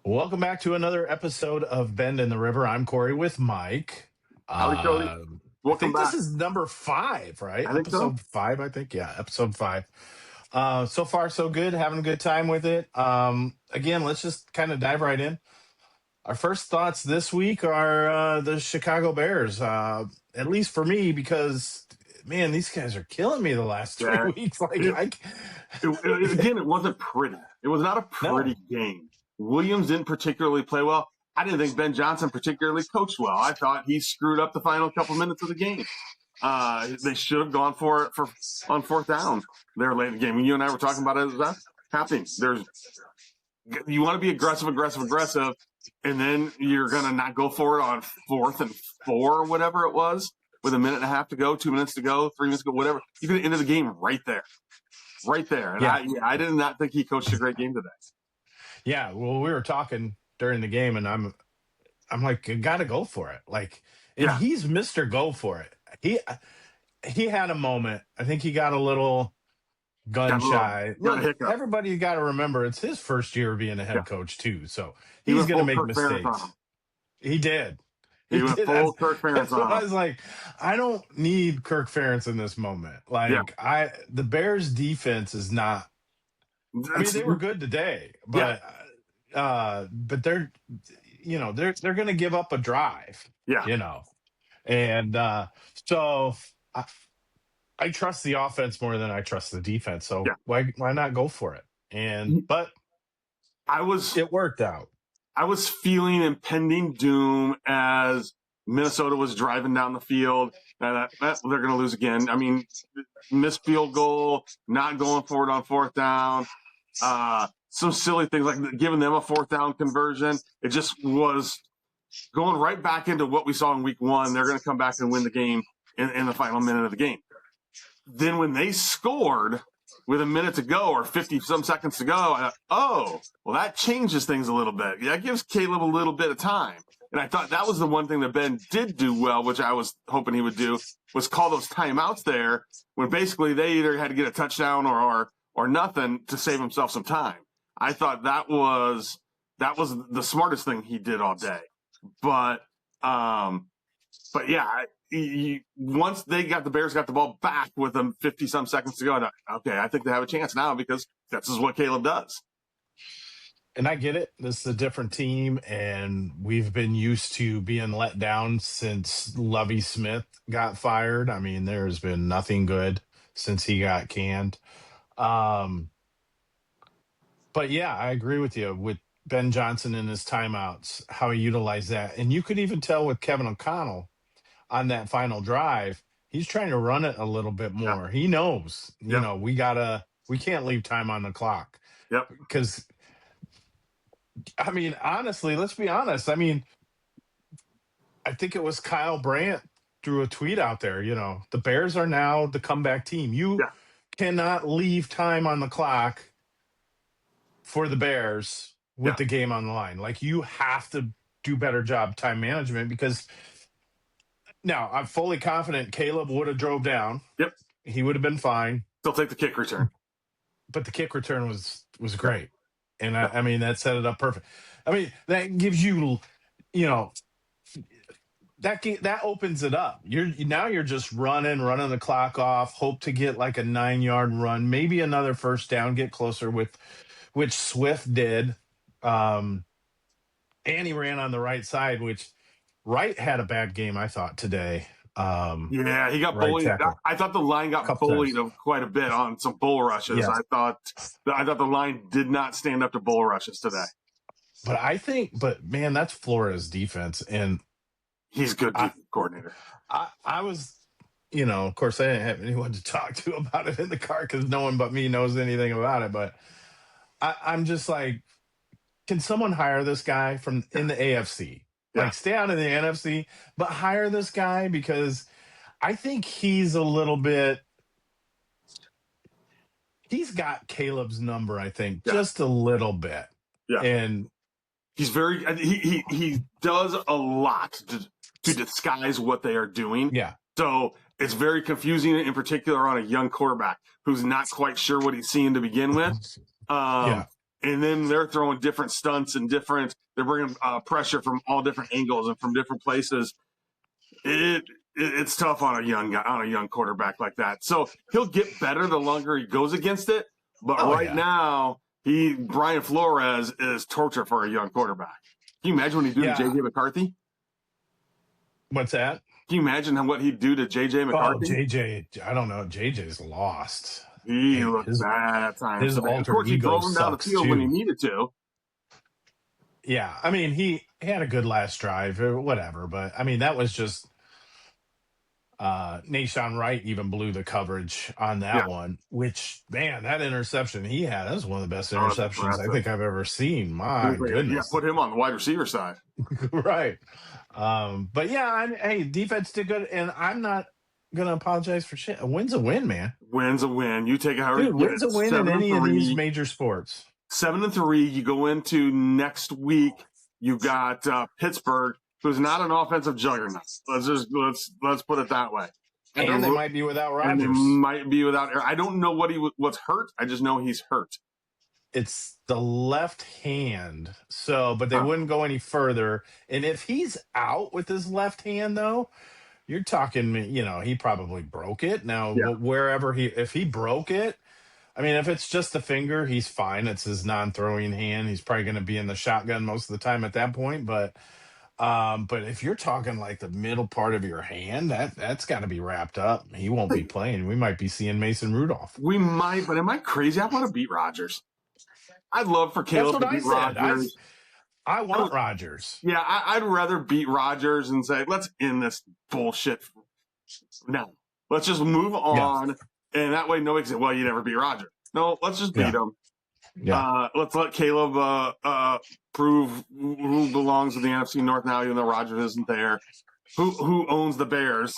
Welcome back to another episode of Bend in the River. I'm Cory with Mike. Howdy, Cody. Uh, I Welcome think this back. is number five, right? I think so. Episode five, I think. Yeah, episode five. So far, so good. Having a good time with it. Again, let's just kind of dive right in. Our first thoughts this week are the Chicago Bears, at least for me, because, man, these guys are killing me the last three Yeah. weeks. Like, It, again, it wasn't pretty. It was not a pretty no. game. Williams didn't particularly play well. I didn't think Ben Johnson particularly coached well. I thought he screwed up the final couple minutes of the game. They should have gone for it on fourth down there late in the game. When you and I were talking about it, that's happening. You want to be aggressive, and then you're going to not go for it on 4th and 4 or whatever it was with a minute and a half to go, 2 minutes to go, 3 minutes to go, whatever. You're going to end the game right there. Right there. And Yeah. I did not think he coached a great game today. Yeah. Well, we were talking during the game, and I'm like, you got to go for it. Like, and Yeah. he's Mr. Go for it. He had a moment. I think he got a little gun shy. Got a Look, hiccup. everybody got to remember it's his first year being a head Yeah. coach too. So He he's went going to full make Kirk Ferentz on mistakes. him. He did. He went did. full Kirk Ferentz That's what on I him. was like, I don't need Kirk Ferentz in this moment. Like the Bears defense is not. I mean, they were good today, but they're they're going to give up a drive. Yeah. And so I trust the offense more than I trust the defense. So why not go for it? But it worked out. I was feeling impending doom as Minnesota was driving down the field. And they're going to lose again. I mean, missed field goal, not going for it on fourth down. Some silly things like giving them a fourth down conversion. It just was going right back into what we saw in week 1. They're going to come back and win the game in the final minute of the game. Then when they scored with a minute to go or 50-some seconds to go, I thought, that changes things a little bit. That gives Caleb a little bit of time. And I thought that was the one thing that Ben did do well, which I was hoping he would do, was call those timeouts there when basically they either had to get a touchdown or nothing to save himself some time. I thought that was the smartest thing he did all day. But yeah, once the Bears got the ball back with them 50-some seconds to go, I thought, okay, I think they have a chance now because this is what Caleb does. And I get it. This is a different team, and we've been used to being let down since Lovie Smith got fired. I mean, there's been nothing good since he got canned. But yeah, I agree with you with Ben Johnson and his timeouts, how he utilized that. And you could even tell with Kevin O'Connell on that final drive, he's trying to run it a little bit more. Yeah. He knows, we can't leave time on the clock. Yep. Because, I mean, honestly, let's be honest. I mean, I think it was Kyle Brandt threw a tweet out there, the Bears are now the comeback team. You cannot leave time on the clock for the Bears with the game on the line. Like, you have to do better job time management because now I'm fully confident Caleb would have drove down. Yep. He would have been fine. They'll take the kick return. But the kick return was great. And I mean, that set it up perfect. I mean, that gives you, that opens it up. You're just running the clock off, hope to get like a 9-yard run, maybe another first down, get closer which Swift did. And he ran on the right side, which Wright had a bad game, I thought, today. He got bullied. I thought the line got bullied quite a bit on some bull rushes. Yeah. I thought the line did not stand up to bull rushes today. But man, that's Flores' defense, and he's a good defense coordinator. I was, of course, I didn't have anyone to talk to about it in the car because no one but me knows anything about it. But I'm just like, can someone hire this guy in the AFC? Like, stay out of the NFC, but hire this guy because I think he's a little bit. He's got Caleb's number, I think, just a little bit. Yeah, and he's very. He does a lot to disguise what they are doing. Yeah, so it's very confusing, in particular on a young quarterback who's not quite sure what he's seeing to begin with. and then they're throwing different stunts and they're bringing pressure from all different angles and from different places. It's tough on a young quarterback like that. So he'll get better the longer he goes against it. But Oh right yeah, now, Brian Flores is torture for a young quarterback. Can you imagine what he'd do to yeah. JJ McCarthy? What's that? Can you imagine what he'd do to JJ Oh, McCarthy? JJ. I don't know. JJ's lost. He Hey, looked bad at times his today. Of alter course, he ego drove him down the sucks field when he too. needed to. Yeah, I mean he had a good last drive or whatever, but I mean that was just Nashawn Wright even blew the coverage on that Yeah. one, which man, that interception he had, that was one of the best Oh, that's interceptions I impressive. think I've ever seen. My Yeah, goodness. put him on the wide receiver side. Right. But yeah, hey, defense did good, and I'm not gonna apologize for shit. A win's a win, man. Win's a win. You take it however you Dude, get win's it. a win in Seven and any of these three. major sports. 7-3. You go into next week. You got Pittsburgh, who's not an offensive juggernaut. Let's put it that way. And they might be without And they Rodgers. might be without. I don't know what's hurt. I just know he's hurt. It's the left hand. So, but they Huh. wouldn't go any further. And if he's out with his left hand, though, you're talking, he probably broke it. Now, Yeah. if he broke it, I mean, if it's just the finger, he's fine. It's his non-throwing hand. He's probably going to be in the shotgun most of the time at that point. But if you're talking like the middle part of your hand, that's got to be wrapped up. He won't be playing. We might be seeing Mason Rudolph. We might, but am I crazy? I want to beat Rodgers. I'd love for That's Caleb what to I beat said. Rodgers. I want Rodgers. Yeah, I'd rather beat Rodgers and say, let's end this bullshit now. Let's just move Yeah, on. And that way, nobody can say, well, you never beat Rodgers. No, let's just beat yeah, him. yeah. Let's let Caleb prove who belongs in the NFC North now, even though Rodgers isn't there. Who owns the Bears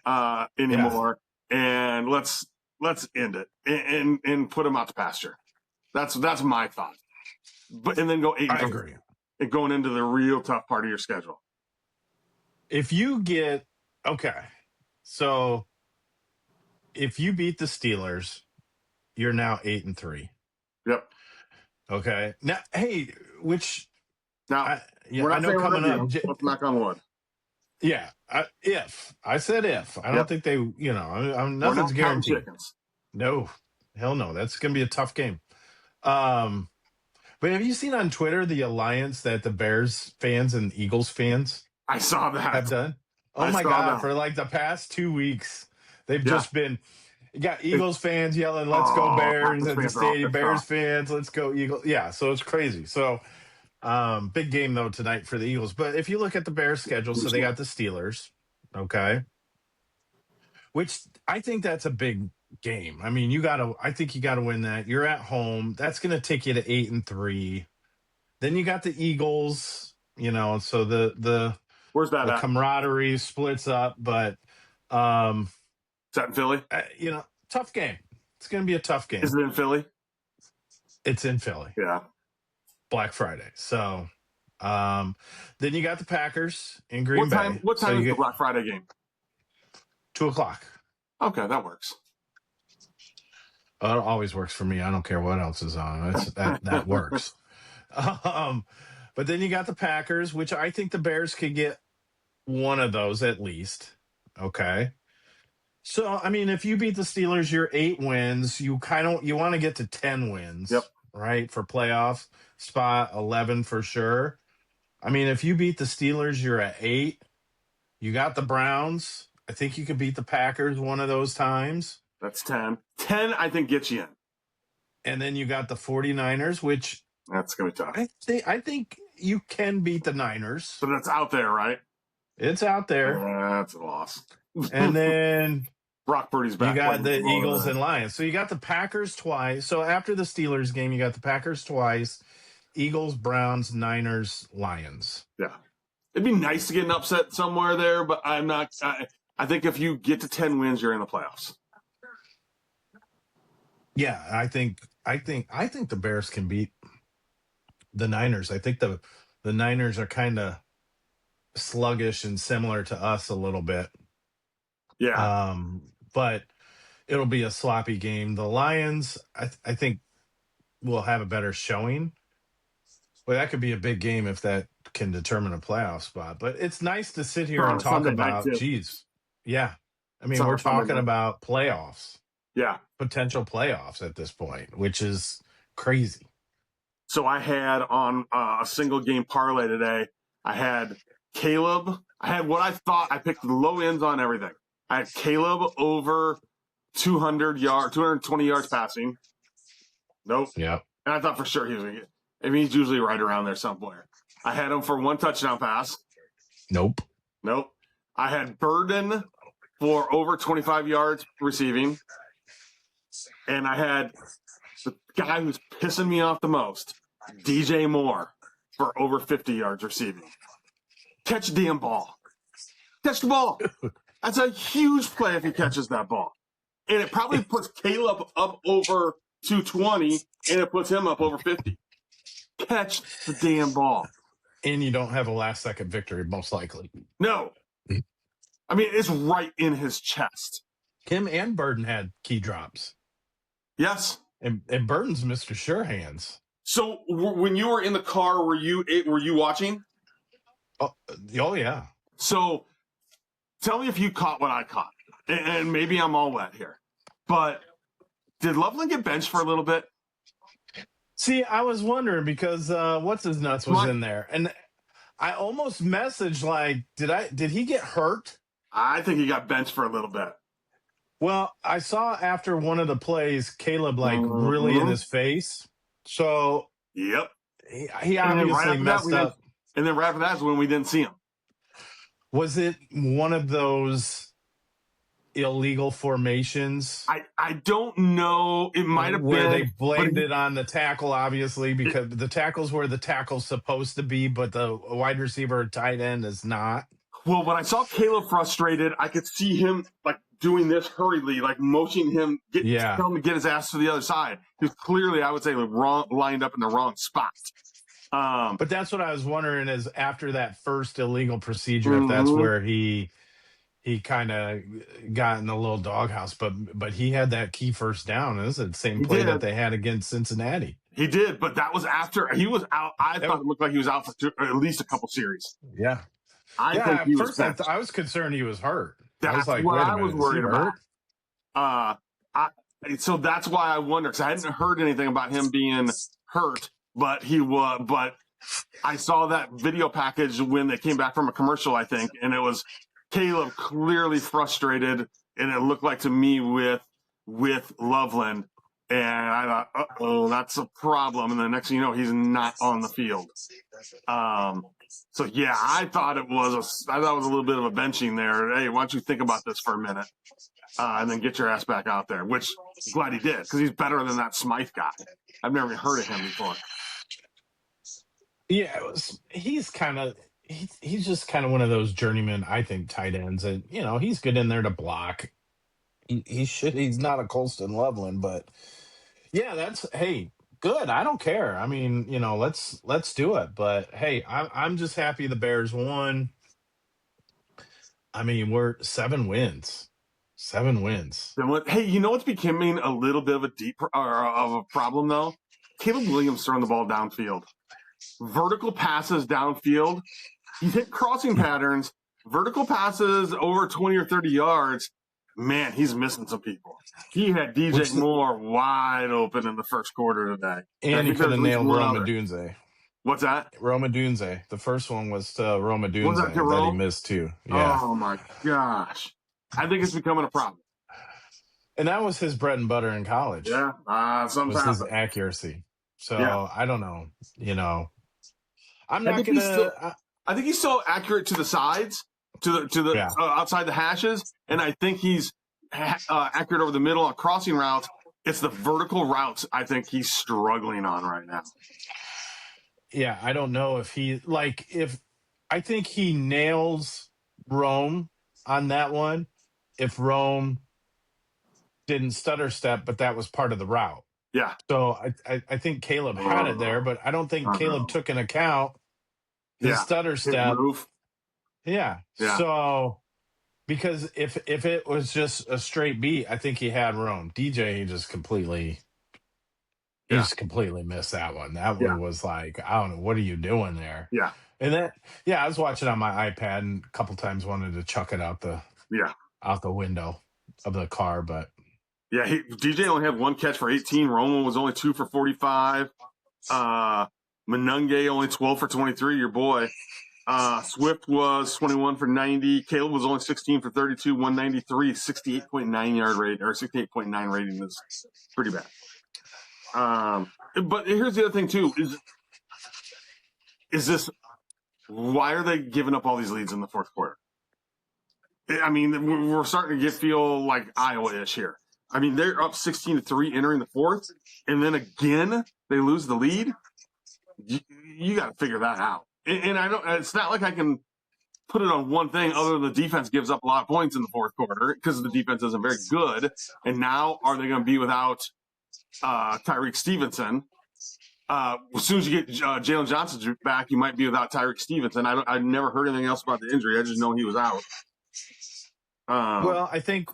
Yeah, anymore? And let's end it and put him out to pasture. That's my thought. And then go 8 and I 3 agree. and going into the real tough part of your schedule. If you get okay, so if you beat the Steelers, you're now 8-3. Yep. Okay. Now, hey, which Now we're I not know saying we're coming gonna up. do. Let's knock on wood. Yeah, if I said if, I don't Yep. think they. We're Nothing's not counting guaranteed. chickens. No, hell no. That's gonna be a tough game. Um, but have you seen on Twitter the alliance that the Bears fans and Eagles fans I saw have that. done? Oh I my saw God! that. For like the past 2 weeks, they've Yeah. just been. You got Eagles fans yelling, "Let's go Oh, Bears!" Packers at the fans are all stadium. pissed Bears off. fans, "Let's go Eagles!" Yeah, so it's crazy. So, big game though tonight for the Eagles. But if you look at the Bears schedule, so they got the Steelers, okay, which I think that's a big game. I mean, I think you gotta win that. You're at home. That's gonna take you to 8-3. Then you got the Eagles. So Where's that the at? camaraderie splits up, but um, Is that in Philly? tough game. It's gonna be a tough Is game. it in Philly? It's in Philly, Yeah. Black Friday. So, then you got the Packers in Green What time? Bay. What So time is you the get Black Friday game? 2 o'clock. Okay, that works. It always works for me. I don't care what else is on. That works. Um, but then you got the Packers, which I think the Bears could get one of those at least. Okay. So I mean, if you beat the Steelers, you're 8 wins. You want to get to 10 Yep. wins, right? For playoffs spot 11 for sure. I mean, if you beat the Steelers, you're at 8. You got the Browns. I think you could beat the Packers one of those times. That's 10. 10, I think, gets you in. And then you got the 49ers, which That's going to be tough. I think you can beat the Niners. But that's out there, right? It's out there. That's a loss. And then Brock Purdy's back. you got the playing Eagles football. and Lions. So you got the Packers twice. So after the Steelers game, you got the Packers twice, Eagles, Browns, Niners, Lions. Yeah. It'd be nice to get an upset somewhere there, but I'm not. I think if you get to 10 wins, you're in the playoffs. Yeah, I think the Bears can beat the Niners. I think the Niners are kind of sluggish and similar to us a little bit. Yeah. But it'll be a sloppy game. The Lions, I think will have a better showing. Well, that could be a big game if that can determine a playoff spot. But it's nice to sit It's here and on a talk Sunday night about, too. geez, yeah. I It's mean, on we're a Sunday talking night. about playoffs, Yeah. potential playoffs at this point, which is crazy. So I had on a single game parlay today. I had Caleb. I had what I thought. I picked the low ends on everything. I had Caleb over 220 yards passing. Nope. Yeah. And I thought for sure he was going to get. I mean, he's usually right around there somewhere. I had him for 1 touchdown pass. Nope. Nope. I had Burden for over 25 yards receiving. And I had the guy who's pissing me off the most, DJ Moore, for over 50 yards receiving. Catch the damn ball. Catch the ball. That's a huge play if he catches that ball. And it probably puts Caleb up over 220, and it puts him up over 50. Catch the damn ball. And you don't have a last second victory, most likely. No. I mean, it's right in his chest. Him and Burden had key drops. Yes. And Burden's Mr. Sure Hands. So when you were in the car, were you watching? Oh yeah. So tell me if you caught what I caught. And maybe I'm all wet here. But did Loveland get benched for a little bit? See, I was wondering because what's his nuts was in there. And I almost messaged like, did he get hurt? I think he got benched for a little bit. Well, I saw after one of the plays, Caleb really in his face. So yep, he obviously messed up. And then right after that is when we didn't see him. Was it one of those illegal formations? I don't know. It might have been where they blamed it on the tackle, obviously, because the tackle's where the tackle's supposed to be, but the wide receiver or tight end is not. Well, when I saw Caleb frustrated, I could see him like doing this hurriedly, like motioning him, tell him to get his ass to the other side. He was clearly, I would say, lined up in the wrong spot. But that's what I was wondering is after that first illegal procedure, if that's where he kind of got in the little doghouse, but he had that key first down. This is the same play that they had against Cincinnati. He did, but that was after he was out. I thought it looked like he was out for at least a couple series. Yeah. I think I was concerned he was hurt. That's I was like, what wait a I minute, was worried about. So that's why I wonder, because I hadn't heard anything about him being hurt, but he was. But I saw that video package when they came back from a commercial, I think, and it was Caleb clearly frustrated, and it looked like to me with Loveland. And I thought, uh-oh, that's a problem. And the next thing you know, he's not on the field. So yeah, I thought it was a little bit of a benching there. Hey, why don't you think about this for a minute, and then get your ass back out there? Which I'm glad he did, because he's better than that Smythe guy. I've never even heard of him before. Yeah, he's just kind of one of those journeyman, I think, tight ends, and he's good in there to block. He's not a Colston Loveland, but yeah, hey, good. I don't care. I mean, let's do it. But hey, I'm just happy the Bears won. I mean, we're 7 wins. 7 wins. Hey, you know what's becoming a little bit of a problem though? Caleb Williams throwing the ball downfield. Vertical passes downfield. He's hit crossing patterns. Vertical passes over 20 or 30 yards. Man, he's missing some people. He had DJ Moore wide open in the first quarter today. And he could have nailed Roma Dunze. What's that? Roma Dunze. The first one was Roma Dunze that he missed too. Yeah. Oh my gosh. I think it's becoming a problem. And that was his bread and butter in college. Yeah. Sometimes was his accuracy. So I don't know. I'm not gonna. I think he's so accurate to the sides, to the outside the hashes, and I think he's accurate over the middle on crossing routes. It's the vertical routes I think he's struggling on right now. Yeah, I don't know if I think he nails Rome on that one. If Rome didn't stutter step, but that was part of the route. Yeah. So I think Caleb had it there, but I don't think Caleb took into account his stutter step. Yeah. So because if it was just a straight beat, I think he had Rome. DJ, he just completely He Yeah. just completely missed that one. That Yeah. one was like, I don't know, what are you doing there? Yeah. And then, yeah, I was watching on my iPad and a couple times wanted to chuck it Yeah. out the window of the car, but Yeah. DJ only had one catch for 18. Romo was only 2 for 45. Menunge only 12 for 23. Your boy. Swift was 21 for 90. Caleb was only 16 for 32, 193, 68.9 yard rate, or 68.9 rating is pretty bad. But here's the other thing too: is this why are they giving up all these leads in the fourth quarter? I mean, we're starting to feel like Iowa-ish here. I mean, they're up 16-3 entering the fourth, and then again they lose the lead. You got to figure that out. And I don't. It's not like I can put it on one thing other than the defense gives up a lot of points in the fourth quarter because the defense isn't very good. And now are they going to be without Tyreek Stevenson? As soon as you get Jalen Johnson back, you might be without Tyreek Stevenson. I've never heard anything else about the injury. I just know he was out. well, I think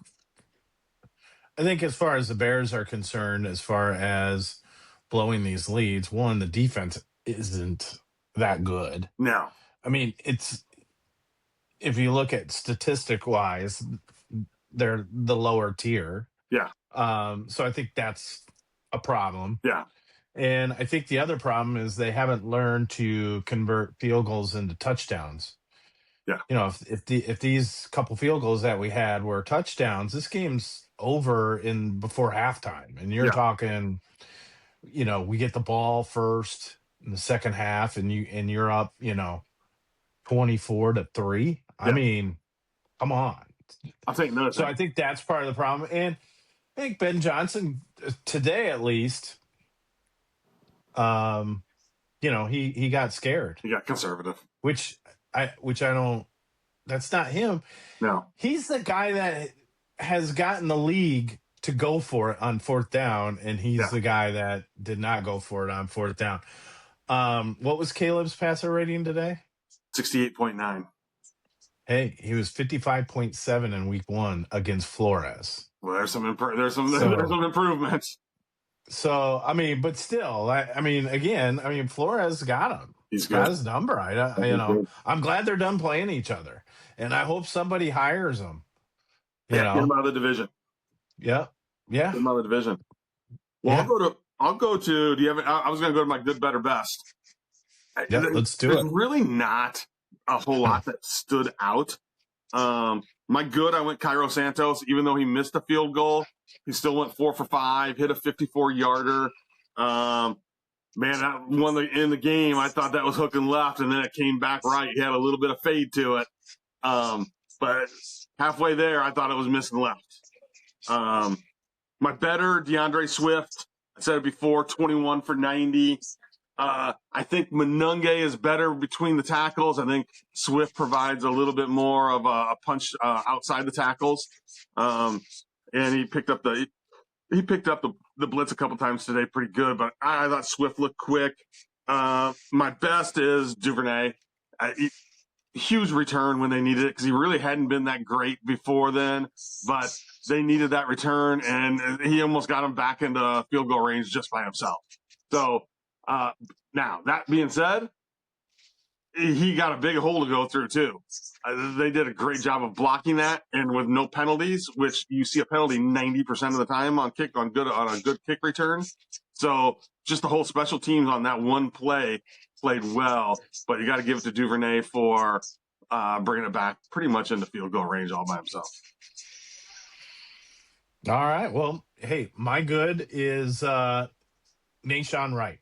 as far as the Bears are concerned, as far as blowing these leads, one, the defense isn't that good. No. I mean, it's if you look at statistic wise, they're the lower tier. Yeah. So I think that's a problem. Yeah. And I think the other problem is they haven't learned to convert field goals into touchdowns. Yeah. You know, if these couple field goals that we had were touchdowns, this game's over in before halftime. And you're talking, you know, we get the ball first in the second half, and you're up, 24-3. I mean, come on. I'll take another So thing. I think that's part of the problem. And I think Ben Johnson today, at least, he got scared, You got conservative. which I don't. That's not him. No. He's the guy that has gotten the league to go for it on fourth down, and he's the guy that did not go for it on fourth down. What was Caleb's passer rating today? 68.9. Hey, he was 55.7 in week 1 against Flores. Well, there's some improvements. So, I mean, but still, Flores got him. He's got good. his number. I'm glad they're done playing each other, and I hope somebody hires him. Get him out of the division. Yeah. Get him out of the division. Well, Yeah. I'll go to. Do you have? I was going to go to my good, better, best. Yeah, let's do it. There's really not a whole lot that stood out. My good, I went Cairo Santos. Even though he missed a field goal, he still went 4 for 5, hit a 54-yarder. Man, that one in the game, I thought that was hook and left, and then it came back right. He had a little bit of fade to it. But halfway there, I thought it was missing left. My better, DeAndre Swift. I said it before, 21 for 90. I think Menunge is better between the tackles. I think Swift provides a little bit more of a punch outside the tackles. And he picked up the blitz a couple times today pretty good, but I thought Swift looked quick. My best is Duvernay. Huge return when they needed it because he really hadn't been that great before then, but they needed that return, and he almost got him back into field goal range just by himself. So now, that being said, he got a big hole to go through too. They did a great job of blocking that, and with no penalties, which you see a penalty 90% of the time on a good kick return. So just the whole special teams on that one play played well, but you got to give it to Duvernay for bringing it back pretty much into field goal range all by himself. All right. Well, hey, my good is Nashawn Wright.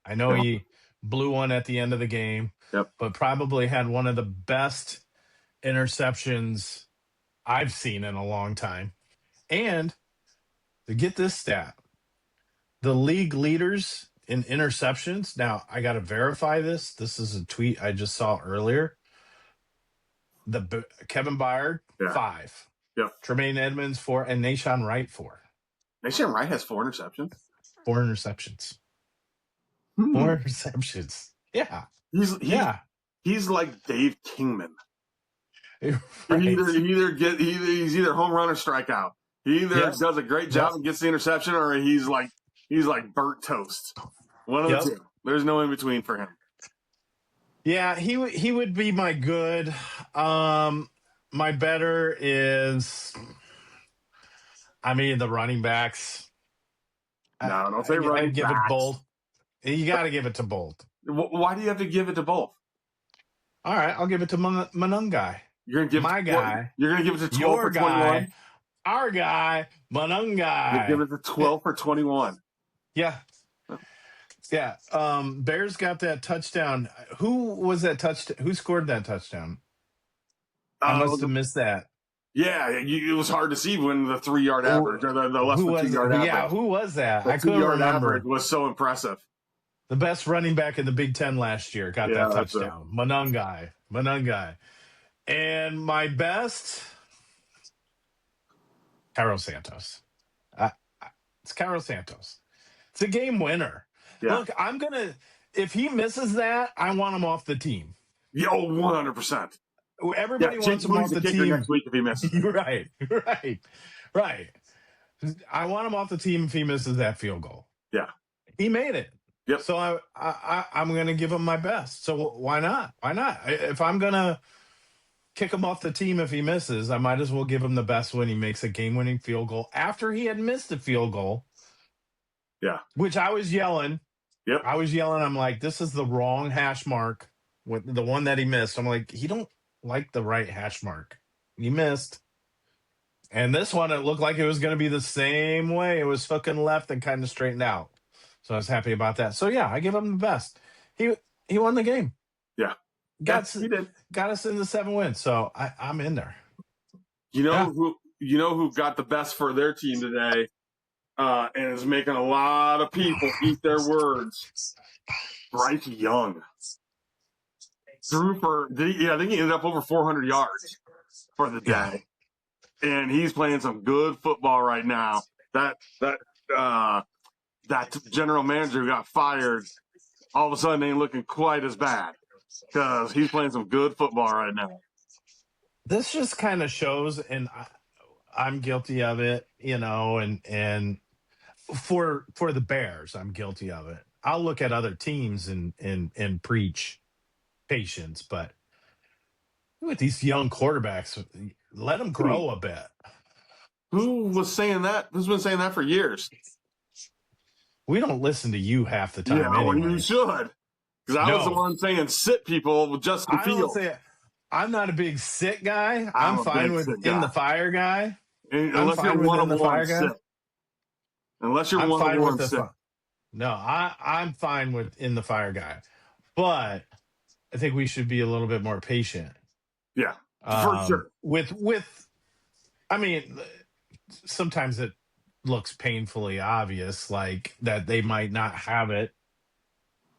I know he blew one at the end of the game, but probably had one of the best interceptions I've seen in a long time. And to get this stat, the league leaders in interceptions. Now, I got to verify this. This is a tweet I just saw earlier. Kevin Byard, 5. Tremaine Edmonds, 4, and Nashawn Wright, 4. Nashawn Wright has 4 interceptions? 4 interceptions. 4 interceptions. Yeah. He's like Dave Kingman. Right. He's either home run or strikeout. He either does a great job and gets the interception, or he's like He's like burnt toast. One of the Yep. two. There's no in between for him. Yeah, he would be my good. My better is, I mean, the running backs. No, don't say I running give it backs. Bolt. You got to give it to Bolt. Why do you have to give it to both? All right, I'll give it to Manungai. You're gonna give My guy, you're gonna give it to 12 your for 21. guy, our guy, You're giving Manungai. it to 12 for 21. Yeah, yeah. Bears got that touchdown. Who was that touchdown? Who scored that touchdown? I must have Uh, missed that. yeah, it was hard to see when the 3 yard average or the less Who than was? 2 yard Yeah, average. who was that? The I two couldn't yard average remember. was so impressive. The best running back in the Big Ten last year got Yeah, that that's it. touchdown. Manungai. And my best, Carlos Santos. Uh, it's Carlos Santos. It's a game winner. Yeah. Look, if he misses that, I want him off the team. Yeah, 100%. Yeah, Everybody Jake wants him Lou's off the the kicker team. next week if he misses it. Right. I want him off the team if he misses that field goal. Yeah. He made it. Yep. So I'm going to give him my best. So why not? Why not? If I'm going to kick him off the team if he misses, I might as well give him the best when he makes a game-winning field goal after he had missed a field goal. Yeah. Which I was yelling. Yep. I'm like, this is the wrong hash mark. With the one that he missed, I'm like, he don't like the right hash mark. He missed. And this one, it looked like it was going to be the same way. It was hooking left and kind of straightened out. So I was happy about that. So yeah, I give him the best. He won the game. Yeah. He did. Got us in the 7 wins. So I'm in there. You know who got the best for their team today, and is making a lot of people eat their words. Bryce Young threw for I think he ended up over 400 yards for the day, and he's playing some good football right now. That general manager who got fired all of a sudden ain't looking quite as bad because he's playing some good football right now. This just kind of shows, and I'm guilty of it, and for the Bears, I'm guilty of it. I'll look at other teams and preach patience, but with these young quarterbacks, let them grow a bit. Who was saying that? Who's been saying that for years? We don't listen to you half the time. Yeah, well, anyway. you should. Because I was the one saying sit people with Justin Fields. I'm not a big sit guy. I'm fine with in the fire guy. Unless you're one of one sit. Unless you're one of one sit. No, I'm fine with in the fire guy. But I think we should be a little bit more patient. Yeah, for sure. I mean, sometimes it looks painfully obvious, like that they might not have it.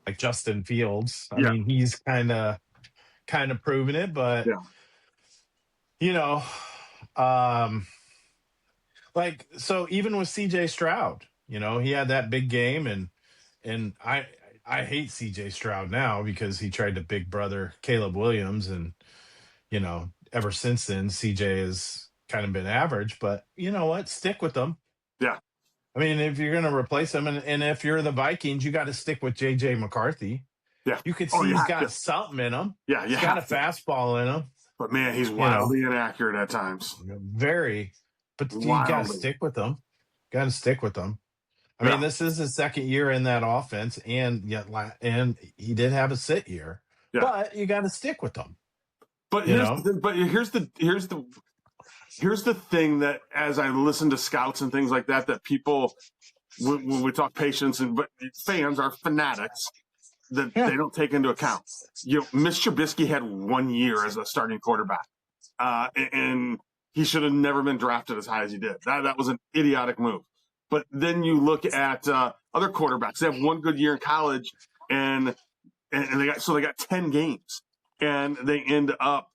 Like Justin Fields. I mean, he's kind of proven it, but like, so even with CJ Stroud, he had that big game, and I hate CJ Stroud now because he tried to big brother Caleb Williams, and ever since then CJ has kind of been average, but you know what? Stick with them. Yeah. I mean, if you're going to replace him, and if you're the Vikings, you got to stick with JJ McCarthy. Yeah. You could see he's got something in him. Yeah, he's got a fastball in him. But man, he's wildly inaccurate at times. Very. But you got to stick with them. Got to stick with them. I mean, this is his second year in that offense, and he did have a sit year. Yeah. But you got to stick with them. But here's the thing that, as I listen to scouts and things like that people, when we talk patience, but fans are fanatics that they don't take into account. Mitch Trubisky had 1 year as a starting quarterback, and he should have never been drafted as high as he did. That was an idiotic move. But then you look at other quarterbacks. They have one good year in college, and they got 10 games, and they end up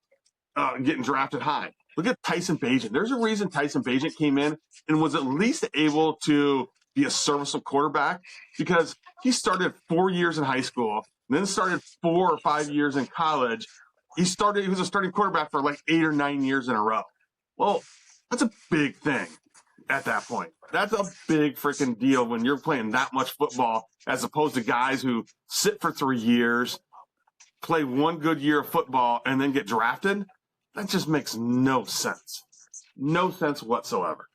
getting drafted high. Look at Tyson Bagent. There's a reason Tyson Bagent came in and was at least able to be a serviceable quarterback, because he started 4 years in high school, then started 4 or 5 years in college. He was a starting quarterback for like 8 or 9 years in a row. Well, that's a big thing. at that point. That's a big freaking deal when you're playing that much football as opposed to guys who sit for 3 years, play one good year of football, and then get drafted. That just makes no sense. No sense whatsoever.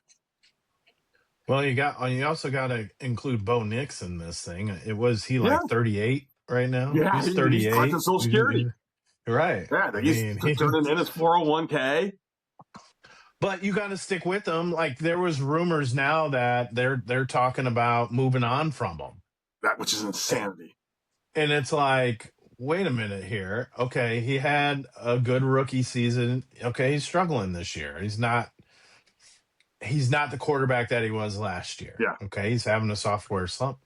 Well, you also got to include Bo Nix in this thing. He Yeah. like 38 right now? Yeah, He's he's collecting 38. Social Security. Right. Yeah, I he's mean, turning in his 401k. but you got to stick with them. Like there was rumors now that they're talking about moving on from him. That which is insanity. And it's like, wait a minute here. Okay, he had a good rookie season. Okay, he's struggling this year. He's not the quarterback that he was last year. Yeah. Okay, he's having a software slump.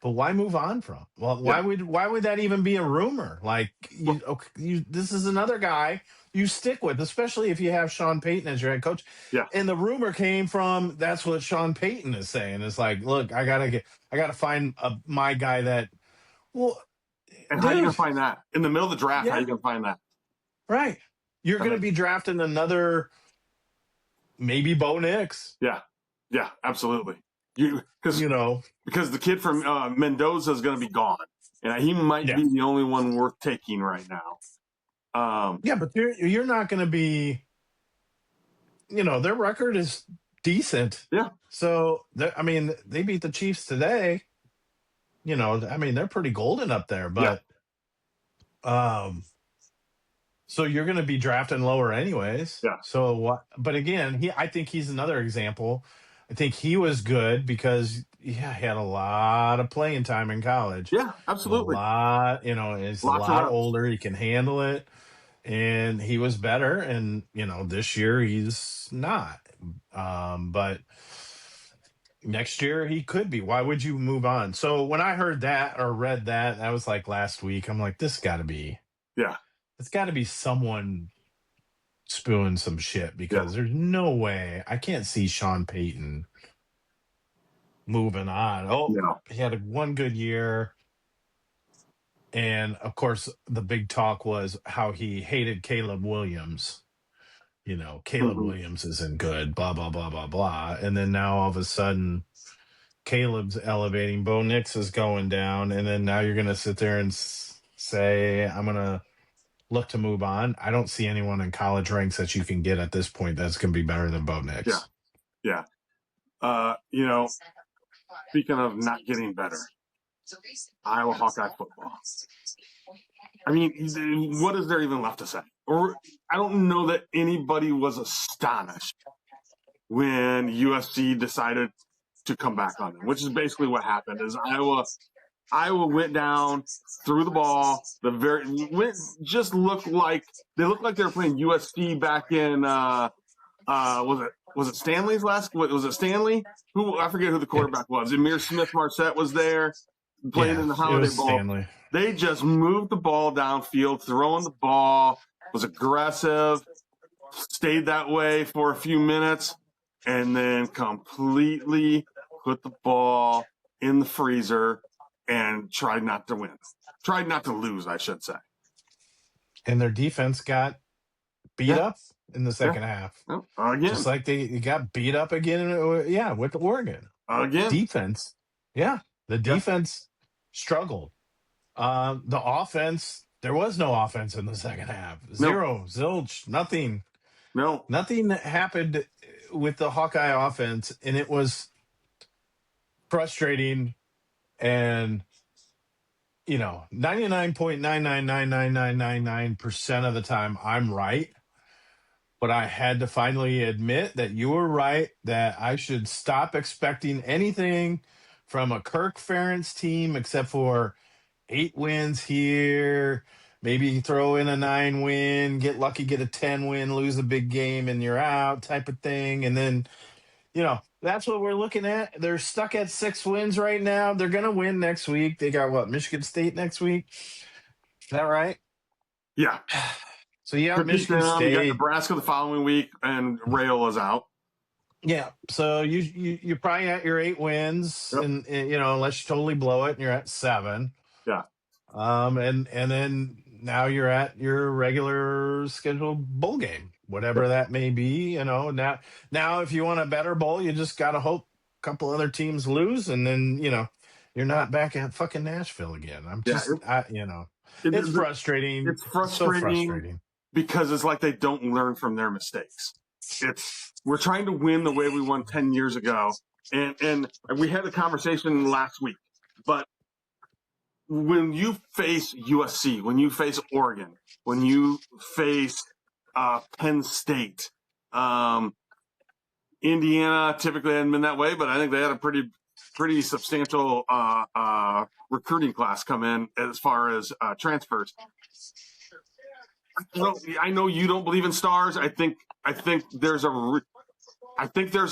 But why move on from? Well, Yeah. why would that even be a rumor? Like Well, this is another guy you stick with, especially if you have Sean Payton as your head coach. yeah. And the rumor came from that's what Sean Payton is saying. It's like, look, I gotta find my guy that. Well, And how are you going dude, to find that? In the middle of the draft, how are yeah, you going to find that? right. You're I gonna mean, be drafting another maybe Bo Nix. yeah. Yeah, absolutely. Because You know, the kid from Mendoza is going to be gone, and he might yeah. be the only one worth taking right now. Yeah, but you're not going to be. Their record is decent. Yeah. So I mean, they beat the Chiefs today. I mean, they're pretty golden up there. Yeah. But so you're going to be drafting lower anyways. Yeah. So what? But again, I think he's another example. I think he was good because he had a lot of playing time in college. Yeah, And a absolutely. lot. He's a Lots of lot reps. older. He can handle it. And he was better, and this year he's not. But next year he could be. Why would you move on? So when I heard that or read that was like last week. I'm like, this got to be. Yeah. It's got to be someone spewing some shit Yeah. because there's no way I can't see Sean Payton moving on. Oh, No. he had one good year. And of course, the big talk was how he hated Caleb Williams. Caleb Mm-hmm. Williams isn't good, blah, blah, blah, blah, blah. And then now all of a sudden, Caleb's elevating, Bo Nix is going down. And then now you're going to sit there and say, I'm going to look to move on. I don't see anyone in college ranks that you can get at this point that's going to be better than Bo Yeah. Nix. Yeah. Speaking of not getting better, Iowa Hawkeye football. I mean, what is there even left to say? Or I don't know that anybody was astonished when USC decided to come back on them, which is basically what happened. Is Iowa went down, threw the ball. Just looked like they were playing USC back in. Was it Stanley's last? Was it Stanley? I forget who the quarterback was. Emir Smith-Marset was there playing in the It Holiday was Bowl. Stanley. They just moved the ball downfield, throwing the ball, was aggressive, stayed that way for a few minutes, and then completely put the ball in the freezer and tried not to win. Tried not to lose, I should say. And their defense got beat up in the second half. Again. Just like they got beat up again, with Oregon. Again. Defense. Yeah, the defense struggled. The offense, there was no offense in the second half. Zero, zilch, nothing. No. Nothing happened with the Hawkeye offense, and it was frustrating. And 99.9999999% of the time, I'm right. But I had to finally admit that you were right, that I should stop expecting anything from a Kirk Ferentz team except for 8 wins here, maybe throw in a 9 win, get lucky, get a 10 win, lose a big game, and you're out type of thing. And then, that's what we're looking at. They're stuck at 6 wins right now. They're going to win next week. They got Michigan State next week. Is that right? Yeah. So, Michigan State. You got Nebraska the following week, and Rayola's out. Yeah. So you're probably at your 8 wins, and unless you totally blow it, and you're at 7. Yeah. And then now you're at your regular scheduled bowl game. whatever that may be. Now if you want a better bowl, you just got to hope a couple other teams lose, and then you're not back at fucking Nashville again. Yeah, it, It's it, frustrating. it's It's so frustrating frustrating. because it's like they don't learn from their mistakes. We're trying to win the way we won 10 years ago. And we had a conversation last week, but when you face USC, when you face Oregon, when you face Penn State, Indiana typically hadn't been that way, but I think they had a pretty substantial recruiting class come in as far as transfers. I know you don't believe in stars. I think there's a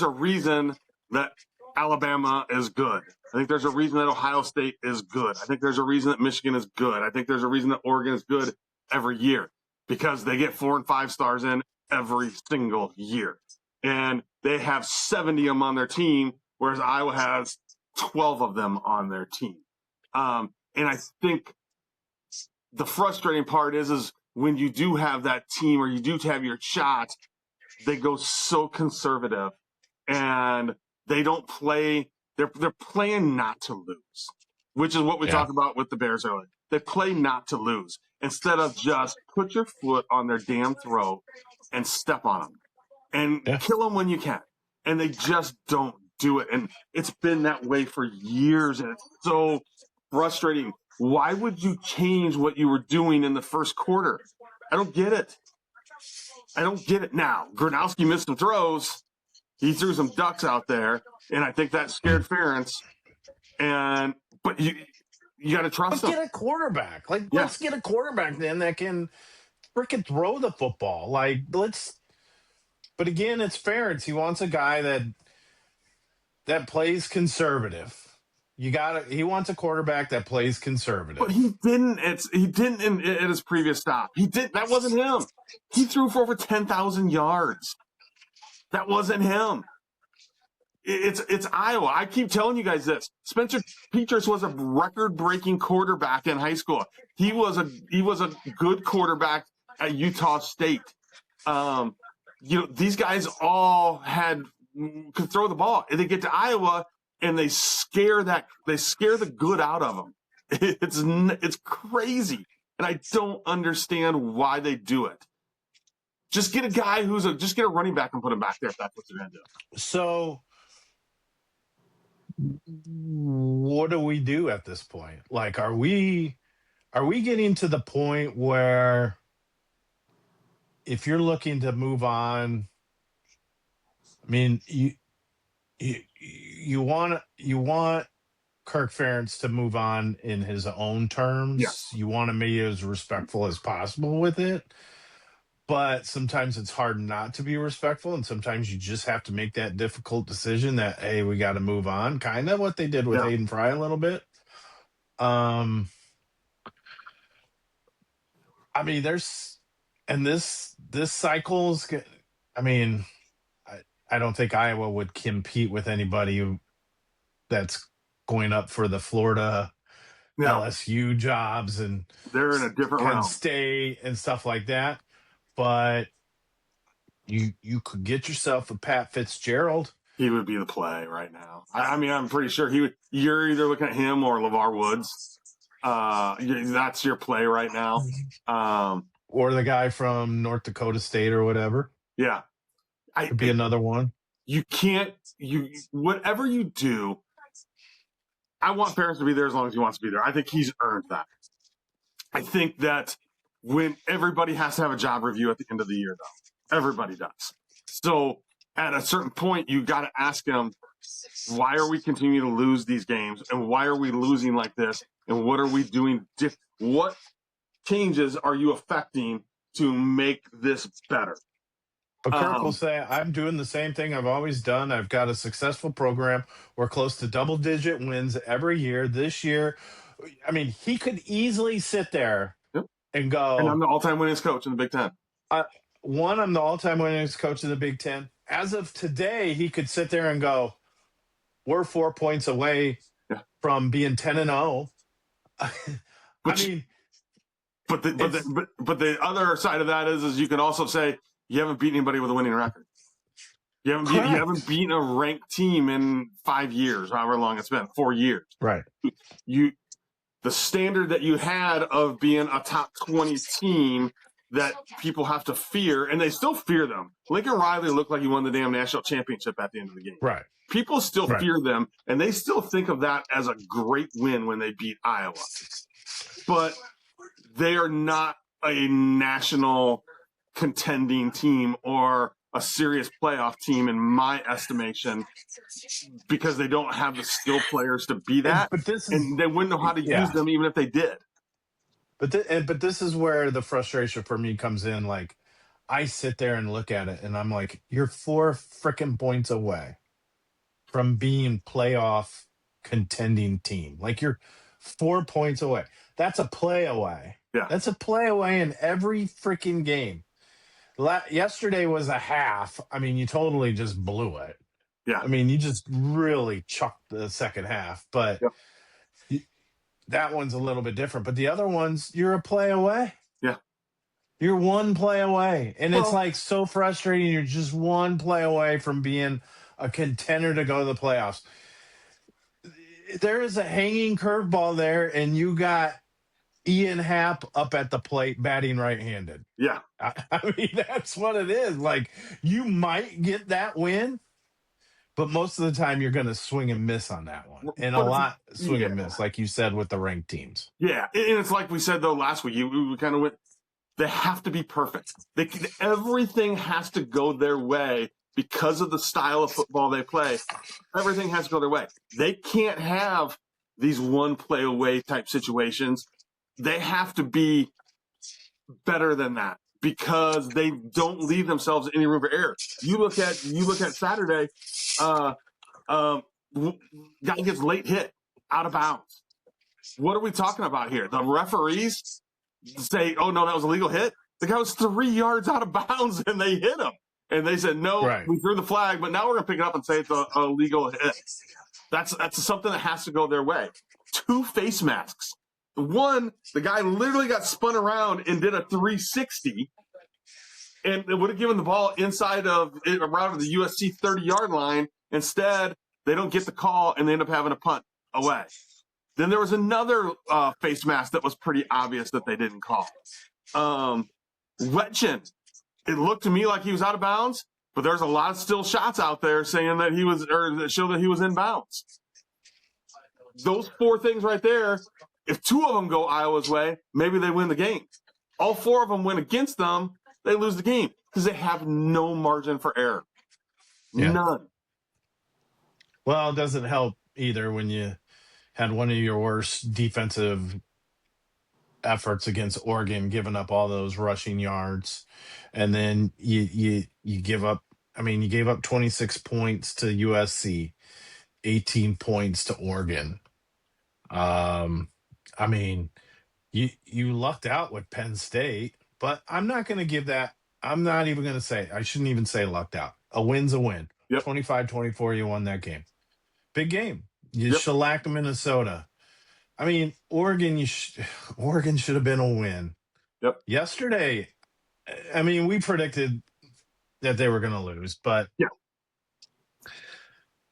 reason that Alabama is good. I think there's a reason that Ohio State is good. I think there's a reason that Michigan is good. I think there's a reason that Oregon is good every year because they get 4 and 5 stars in every single year. And they have 70 of them on their team, whereas Iowa has 12 of them on their team. And I think the frustrating part is when you do have that team or you do have your shot, they go so conservative and they don't play. They're playing not to lose, which is what we Yeah. talked about with the Bears earlier. They play not to lose instead of just put your foot on their damn throat and step on them and Yeah. kill them when you can. And they just don't do it. And it's been that way for years. And it's so frustrating. Why would you change what you were doing in the first quarter? I don't get it. Now, Gronowski missed some throws. He threw some ducks out there, and I think that scared Ferentz. But you got to trust Let's him. get a quarterback. Yeah. Let's get a quarterback then that can freaking throw the football. But again, it's Ferentz. He wants a guy that plays conservative. He wants a quarterback that plays conservative. But he didn't at his previous stop. That wasn't him. He threw for over 10,000 yards. That wasn't him. It's Iowa. I keep telling you guys this. Spencer Petras was a record-breaking quarterback in high school. He was a good quarterback at Utah State. These guys all could throw the ball. And they get to Iowa and they scare the good out of them. It's crazy, and I don't understand why they do it. Just get a guy just get a running back and put him back there if that's what you're gonna do. So, what do we do at this point? Are we getting to the point where if you're looking to move on, I mean, you want Kirk Ferentz to move on in his own terms. Yes. You want to be as respectful as possible with it. But sometimes it's hard not to be respectful, and sometimes you just have to make that difficult decision that, hey, we got to move on. Kind of what they did with Hayden Fry a little bit. I mean, this cycle's. I mean, I don't think Iowa would compete with anybody that's going up for the Florida LSU jobs, and they're in a different Penn realm. State and stuff like that. But you could get yourself a Pat Fitzgerald. He would be the play right now. I mean, I'm pretty sure you're either looking at him or LeVar Woods. That's your play right now. Or the guy from North Dakota State or whatever. Yeah. Could be another one. Whatever you do, I want Ferentz to be there as long as he wants to be there. I think he's earned that. I think that when everybody has to have a job review at the end of the year, though, everybody does. So at a certain point, you got to ask him, why are we continuing to lose these games? And why are we losing like this? And what are we doing? What changes are you affecting to make this better? But Kirk will say, I'm doing the same thing I've always done. I've got a successful program. We're close to double-digit wins every year. This year, I mean, he could easily sit there and go. And I'm the all-time winningest coach in the Big Ten. I'm the all-time winningest coach in the Big Ten. As of today, he could sit there and go, we're 4 points away from being 10-0. I mean, but the other side of that is you can also say, you haven't beaten anybody with a winning record. You haven't Correct. beaten a ranked team in 5 years, however long it's been, 4 years. Right. The standard that you had of being a top 20 team that people have to fear, and they still fear them. Lincoln Riley looked like he won the damn national championship at the end of the game. Right. People still Right. fear them, and they still think of that as a great win when they beat Iowa. But they are not a national contending team or a serious playoff team, in my estimation, because they don't have the skill players to be that, and they wouldn't know how to use them even if they did. But this is where the frustration for me comes in. Like, I sit there and look at it, and I'm like, you're 4 freaking points away from being playoff contending team. Like, you're 4 points away. That's a play away. Yeah. That's a play away in every freaking game. Yesterday was a half. I mean, you totally just blew it. Yeah. I mean, you just really chucked the second half. But that one's a little bit different. But the other ones, you're a play away. Yeah. You're 1 play away. And it's like so frustrating. You're just 1 play away from being a contender to go to the playoffs. There is a hanging curveball there, and you got Ian Happ up at the plate batting right-handed. Yeah. I mean, that's what it is. Like, you might get that win, but most of the time you're going to swing and miss on that one. And a lot swing and miss, like you said, with the ranked teams. Yeah. And it's like we said, though, last week, we kind of went, they have to be perfect. Everything has to go their way because of the style of football they play. Everything has to go their way. They can't have these 1 play away type situations. They have to be better than that because they don't leave themselves any room for error. You look at Saturday, guy gets late hit out of bounds. What are we talking about here? The referees say, "Oh no, that was a legal hit." The guy was 3 yards out of bounds and they hit him. And they said, "No, we threw the flag, but now we're going to pick it up and say it's a legal hit." That's something that has to go their way. 2 face masks. One, the guy literally got spun around and did a 360, and it would have given the ball inside of around the USC 30-yard line. Instead, they don't get the call, and they end up having a punt away. Then there was another face mask that was pretty obvious that they didn't call. Wetchin, it looked to me like he was out of bounds, but there's a lot of still shots out there saying that he was, or that show that he was in bounds. Those 4 things right there, if 2 of them go Iowa's way, maybe they win the game. All 4 of them went against them, they lose the game because they have no margin for error. Yeah. None. Well, it doesn't help either when you had one of your worst defensive efforts against Oregon, giving up all those rushing yards, and then you give up. I mean, you gave up 26 points to USC, 18 points to Oregon. I mean, you lucked out with Penn State, but I'm not going to give that. I'm not even going to say. I shouldn't even say lucked out. A win's a win. Yep. 25-24, you won that game. Big game. You shellacked Minnesota. I mean, Oregon should have been a win. Yep. Yesterday, I mean, we predicted that they were going to lose, but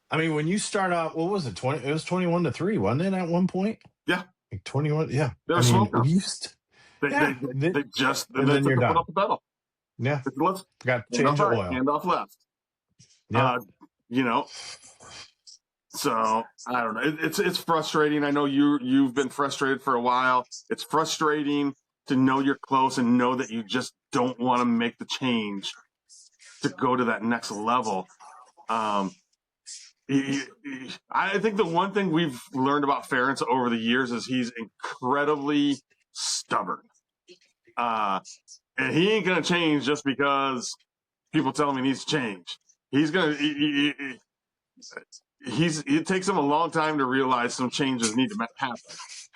I mean, when you start out, what was it? It was 21-3, wasn't it, at one point? Yeah. Like 21. Yeah. They're smoking. They just and then then you're done. Off the pedal. Yeah. Let's got to change the oil. Hand off left. Yeah. So I don't know. It's frustrating. I know you've been frustrated for a while. It's frustrating to know you're close and know that you just don't want to make the change to go to that next level. I think the one thing we've learned about Ferentz over the years is he's incredibly stubborn. And he ain't going to change just because people tell him he needs to change. He's going to, it takes him a long time to realize some changes need to happen.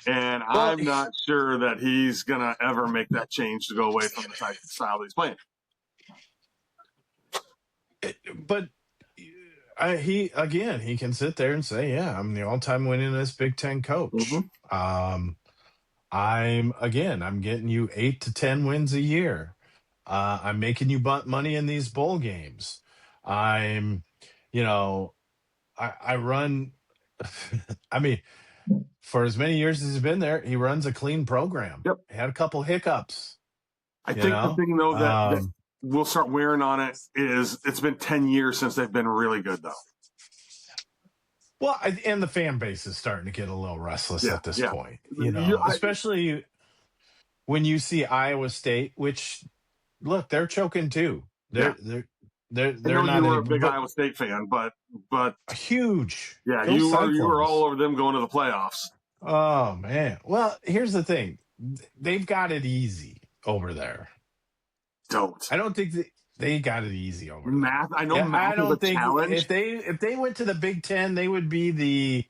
And I'm not sure that he's going to ever make that change to go away from the type of style that he's playing. But he can sit there and say, yeah, I'm the all-time winningest Big Ten coach. Mm-hmm. I'm getting you 8 to 10 wins a year. I'm making you money in these bowl games. I'm, you know, I run. I mean, for as many years as he's been there, he runs a clean program. Yep. He had a couple hiccups, I you think the know. thing though that we'll start wearing on it is it's been 10 years since they've been really good though. Well, and the fan base is starting to get a little restless Yeah, at this yeah. point, especially when you see Iowa State, which look, they're choking too. Yeah. I They're know not you were any, a big but Iowa State fan, but huge. yeah, Go you were all Cyclones. over them going to the playoffs. Oh man. Well, here's the thing. They've got it easy over there. Don't. I don't think they got it easy over there. Math. I know Yeah, I math is a don't think challenge. if they went to the Big Ten, they would be the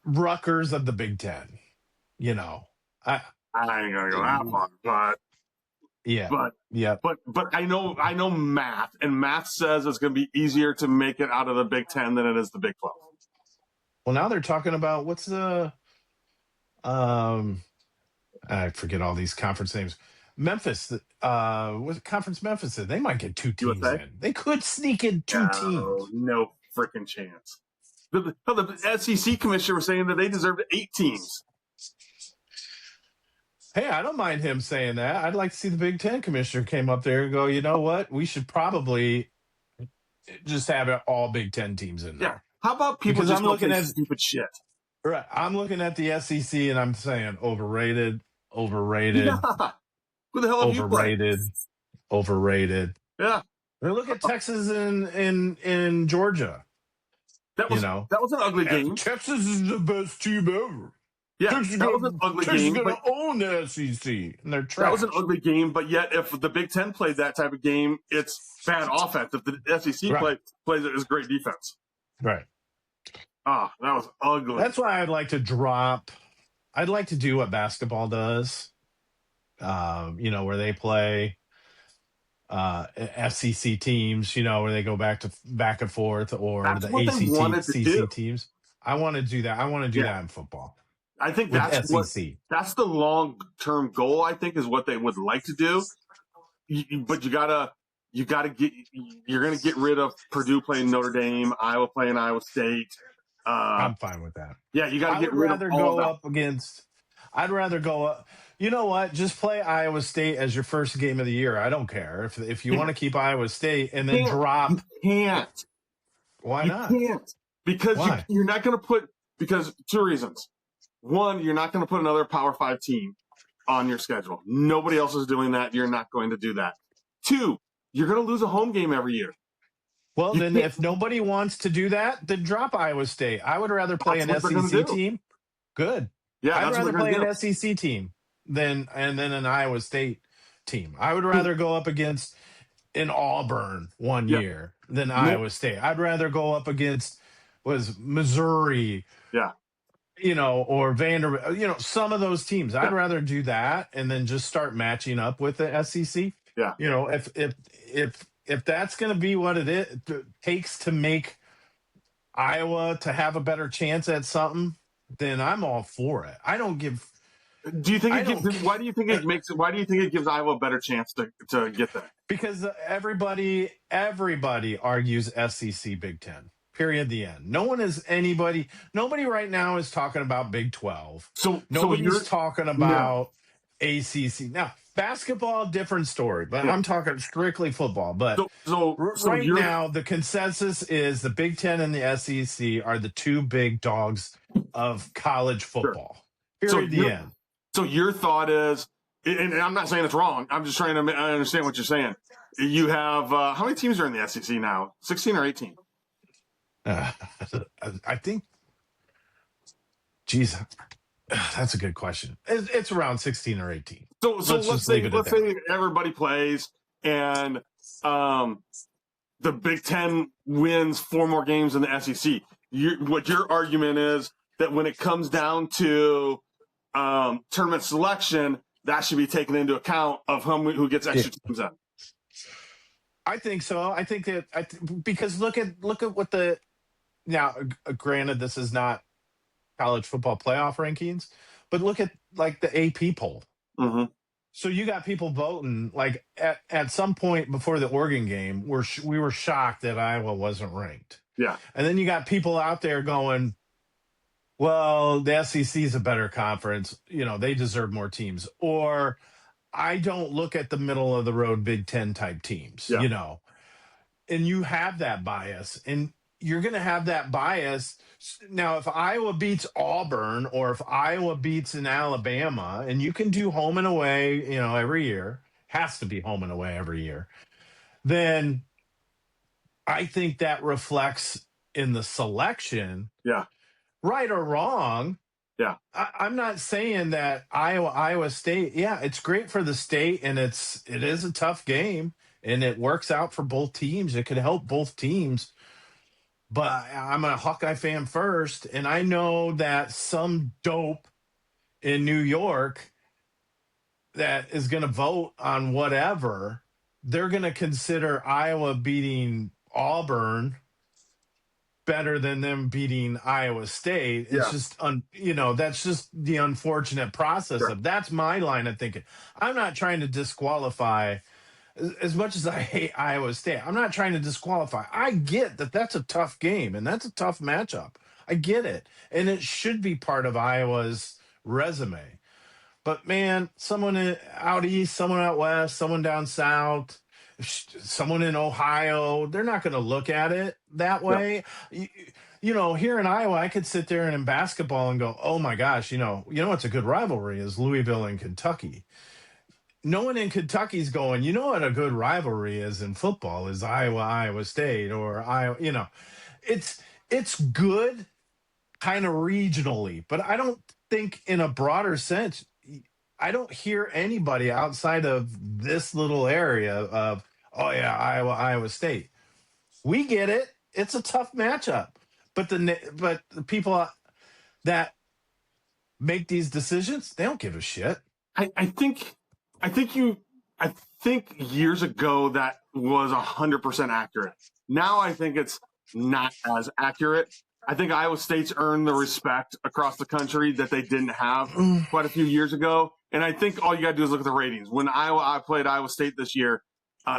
Rutgers of the Big Ten. You know, I ain't gonna go that far, yeah, but yeah. but I know math, and math says it's going to be easier to make it out of the Big Ten than it is the Big 12. Well, now they're talking about what's the I forget all these conference names. Memphis, was conference Memphis? They might get two teams USA? in. They could sneak in two teams. No freaking chance. The SEC commissioner was saying that they deserved 8 teams. Hey, I don't mind him saying that. I'd like to see the Big Ten commissioner came up there and go, you know what? We should probably just have all Big Ten teams in there. Yeah. How about people Because just I'm don't looking say at stupid shit? right. I'm looking at the SEC and I'm saying overrated, Yeah. Who the hell have you played? overrated. Yeah. I mean, look at Texas in Georgia. That was an ugly game. Texas is the best team ever. Yeah, Texas that was an ugly game. Texas going to own the SEC, and they're trash. That was an ugly game, but yet if the Big Ten played that type of game, it's bad offense. If the SEC plays it, it's great defense. Right. Ah, that was ugly. That's why I'd like to drop. I'd like to do what basketball does. Where they play FCC teams, where they go back and forth, or That's the what they wanted to do. ACC teams. I want to do that. I want to do that in football. I think with that's SEC. That's the long-term goal. I think is what they would like to do. But you're going to get rid of Purdue playing Notre Dame, Iowa playing Iowa State. I'm fine with that. Yeah, you got to get rid of all of that. I'd rather go up. You know what? Just play Iowa State as your first game of the year. I don't care if you want to keep Iowa State and then drop. You can't. Why not? You can't because you're not going to put because 2 reasons. 1, you're not going to put another Power 5 team on your schedule. Nobody else is doing that. You're not going to do that. 2, you're going to lose a home game every year. Well, then if nobody wants to do that, then drop Iowa State. I would rather play an SEC team. Good. Yeah, I'd rather play an SEC team than an Iowa State team. I would rather go up against an Auburn one year than Iowa State. I'd rather go up against Missouri. Yeah. Or Vanderbilt, some of those teams. I'd rather do that and then just start matching up with the SEC. Yeah. If that's going to be what it takes to make Iowa to have a better chance at something, then I'm all for it. I don't give. Do you think why do you think it gives Iowa a better chance to get there? Because everybody argues SEC Big Ten. Period. The end. Nobody right now is talking about Big 12. Nobody's talking about ACC. Now, basketball, different story, but I'm talking strictly football. But now, the consensus is the Big Ten and the SEC are the 2 big dogs of college football. Sure. Period. The end. So your thought is, and I'm not saying it's wrong. I'm just trying to understand what you're saying. You have how many teams are in the SEC now? 16 or 18? I think, geez, that's a good question. It's around 16 or 18. So let's say everybody plays and the Big Ten wins 4 more games than the SEC. What your argument is that when it comes down to tournament selection, that should be taken into account of who gets extra teams in. I think so. I think that because look at what now. Granted, this is not college football playoff rankings, But look at like the AP poll. Mm-hmm. So you got people voting like at some point before the Oregon game, we were shocked that Iowa wasn't ranked, Yeah. and then you got people out there going, "Well, the SEC is a better conference. You know, they deserve more teams." Or I don't look at the middle of the road Big Ten type teams. Yeah. You know, and you have that bias, and you're going to have that bias. Now, if Iowa beats Auburn or if Iowa beats an Alabama, and you can do home and away, you know, every year, has to be home and away every year, then I think that reflects in the selection, Yeah. right or wrong. Yeah. I'm not saying that Iowa State, yeah, it's great for the state, and it is a tough game, and it works out for both teams. It could help both teams. But I'm a Hawkeye fan first, and I know that some dope in New York that is going to vote on whatever, they're going to consider Iowa beating Auburn better than them beating Iowa State. It's Yeah. just, that's just the unfortunate process Sure. of that's my line of thinking. I'm not trying to disqualify as much as I hate Iowa State. I'm not trying to disqualify. I get that that's a tough game and that's a tough matchup. I get it. And it should be part of Iowa's resume. But man, someone out east, someone out west, someone down south, someone in Ohio, they're not going to look at it that Yeah. way. Here in Iowa, I could sit there and in basketball and go, "Oh my gosh, what's a good rivalry is Louisville and Kentucky." No one in Kentucky's going, "You know what a good rivalry is in football is Iowa State or Iowa." It's good kind of regionally, but I don't think in a broader sense. I don't hear anybody outside of this little area of, "Oh yeah, Iowa State." We get it. It's a tough matchup, but the people that make these decisions, they don't give a shit. I think I think you I think years ago that was 100% accurate. Now I think it's not as accurate. I think Iowa State's earned the respect across the country that they didn't have quite a few years ago. And I think all you got to do is look at the ratings. When I played Iowa State this year,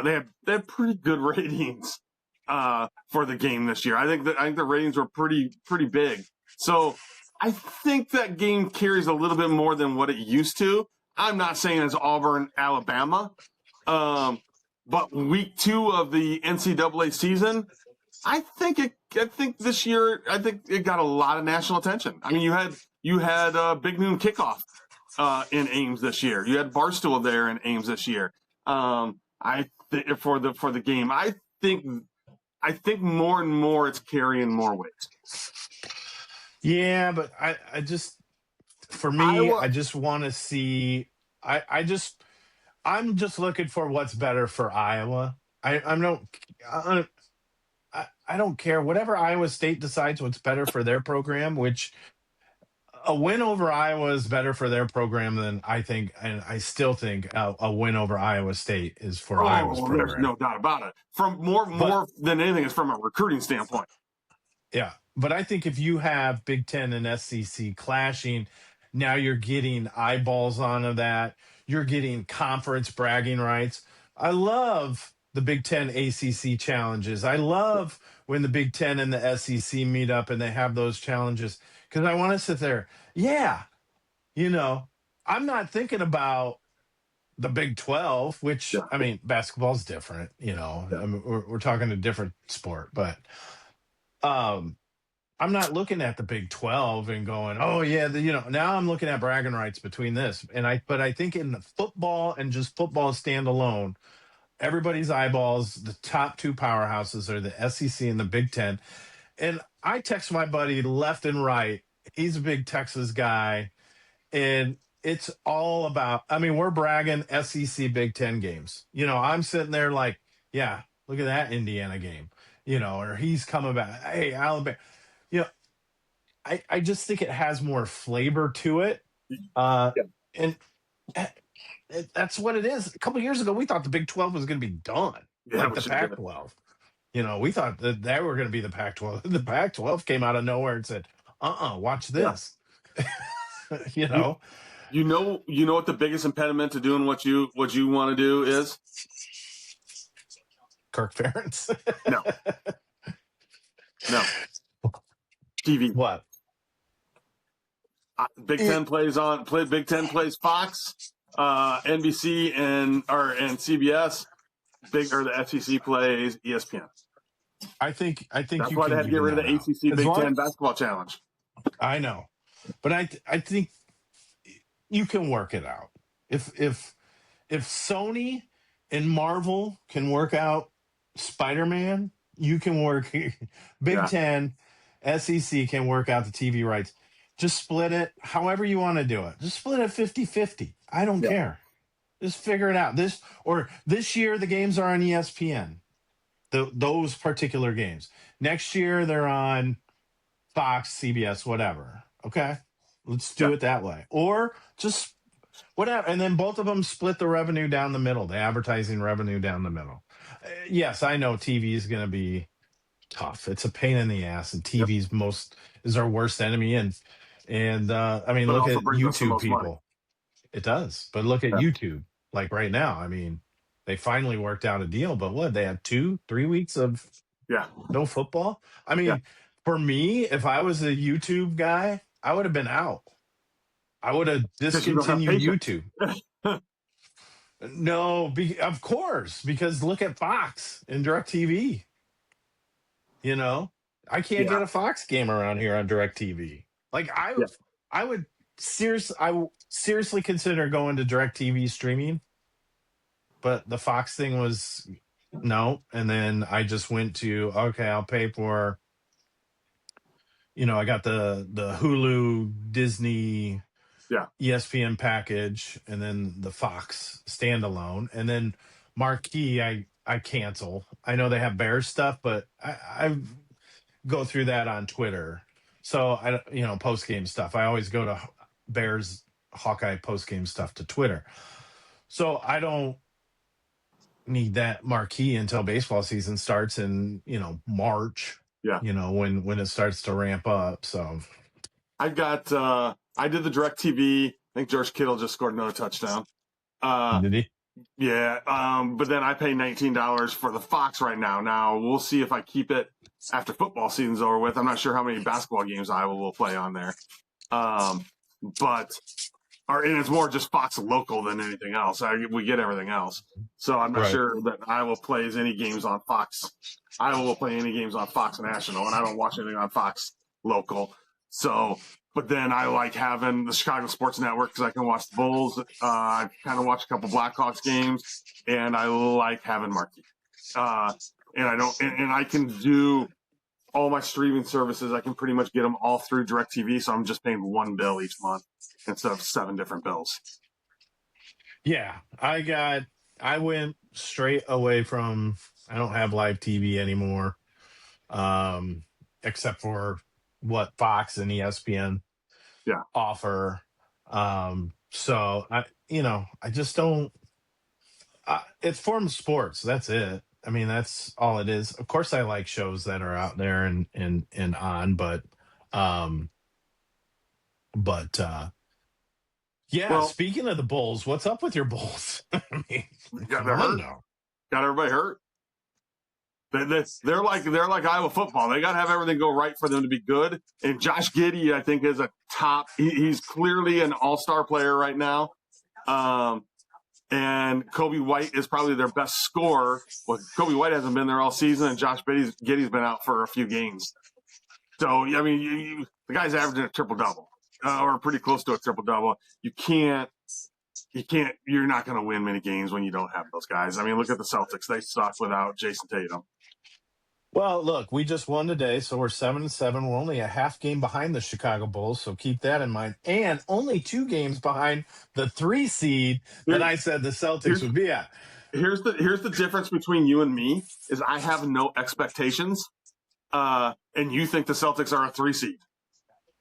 they had pretty good ratings for the game this year. I think the ratings were pretty big. So I think that game carries a little bit more than what it used to. I'm not saying it's Auburn, Alabama, but week 2 of the NCAA season, I think this year, I think it got a lot of national attention. I mean, you had Big Noon Kickoff in Ames this year. You had Barstool there in Ames this year. I think for the game, I think more and more it's carrying more weight. Yeah, but I just, for me, I just want to see. I'm just looking for what's better for Iowa. I don't care whatever Iowa State decides what's better for their program. Which a win over Iowa is better for their program than I think, and I still think a win over Iowa State is for Iowa's program. There's no doubt about it. From more than anything, it's from a recruiting standpoint. Yeah, but I think if you have Big Ten and SEC clashing, now you're getting eyeballs onto that. You're getting conference bragging rights. I love the Big Ten ACC challenges. I love when the Big Ten and the SEC meet up and they have those challenges because I want to sit there. Yeah, I'm not thinking about the Big 12, which, I mean, basketball's different, I mean, we're talking a different sport, but I'm not looking at the Big 12 and going, "Oh yeah," now I'm looking at bragging rights between this. But I think in the football and just football standalone, everybody's eyeballs, the top 2 powerhouses are the SEC and the Big 10. And I text my buddy left and right. He's a big Texas guy. And it's all about, I mean, we're bragging SEC Big 10 games. I'm sitting there like, yeah, look at that Indiana game, or he's coming back. Hey, Alabama. I just think it has more flavor to it. And that's what it is. A couple of years ago, we thought the Big 12 was going to be done, like the Pac 12. We thought that they were going to be the Pac 12. The Pac 12 came out of nowhere and said, watch this. you You, know, you know what the biggest impediment to doing what you want to do is? Kirk Ferentz. No, no, TV. What? Big It, Ten plays Big Ten plays Fox, NBC and CBS. The SEC plays ESPN. I think That's you why they can had to get even rid of that the out. ACC As Big long Ten basketball challenge. I know, but I think you can work it out. If Sony and Marvel can work out Spider-Man, you can work Big Yeah, Ten, SEC can work out the TV rights. Just split it however you want to do it. Just split it 50-50. I don't yeah, care. Just figure it out. This year the games are on ESPN. Those particular games. Next year they're on Fox, CBS, whatever. Okay? Let's yeah. do it that way. Or just whatever, and then both of them split the revenue down the middle, the advertising revenue down the middle. Yes, I know TV is going to be tough. It's a pain in the ass, and Yep. TV's most is our worst enemy. And I mean, But it look also at brings us the YouTube most money. people. It does, but look at Yeah, YouTube. Like right now, I mean, they finally worked out a deal. But what they had 2-3 weeks of yeah, no football. I yeah. mean, for me, if I was a YouTube guy, I would have been out. I would have Because you don't have discontinued patience. YouTube. No, of course, because look at Fox and DirecTV. You know, I can't Yeah, get a Fox game around here on DirecTV. Like yeah. I would seriously consider going to DirecTV streaming, but the Fox thing was no. And then I just went to okay, I'll pay for. I got the Hulu, Disney, Yeah. ESPN package, and then the Fox standalone, and then Marquee. I cancel. I know they have Bears stuff, but I go through that on Twitter. So post game stuff. I always go to Bears Hawkeye post game stuff to Twitter. So I don't need that Marquee until baseball season starts in March. Yeah. When it starts to ramp up. So I did the direct TV. I think George Kittle just scored another touchdown. Uh, did he? yeah. But then I pay $19 for the Fox right now. Now we'll see if I keep it after football season's over with. I'm not sure how many basketball games Iowa will play on there. And it's more just Fox local than anything else. We get everything else. So I'm not Right. sure that Iowa plays any games on Fox. Iowa will play any games on Fox National, and I don't watch anything on Fox local. So, but then I like having the Chicago Sports Network because I can watch the Bulls. I kind of watch a couple Blackhawks games, and I like having Marquee. And I can do all my streaming services. I can pretty much get them all through DirecTV. So I'm just paying one bill each month instead of 7 different bills. Yeah, I went straight away from. I don't have live TV anymore, except for what Fox and ESPN Yeah. offer. So I just don't. It's form of sports. That's it. I mean, that's all it is. Of course, I like shows that are out there and on, um, but yeah. Well, Speaking of the Bulls, what's up with your Bulls? I mean, got come on hurt. now. Got everybody hurt. They're like Iowa football. They got to have everything go right for them to be good. And Josh Giddey, I think, is a top. He's clearly an all-star player right now. And Kobe White is probably their best scorer. Well, Kobe White hasn't been there all season, and Josh Giddey's been out for a few games. So, I mean, the guy's averaging a triple-double, or pretty close to a triple-double. You're not going to win many games when you don't have those guys. I mean, look at the Celtics. They suck without Jason Tatum. Well, look, we just won today, so we're 7-7. We're only a half game behind the Chicago Bulls, so keep that in mind. And only 2 games behind the 3 seed that I said the Celtics would be at. Here's the difference between you and me is I have no expectations, and you think the Celtics are a 3 seed.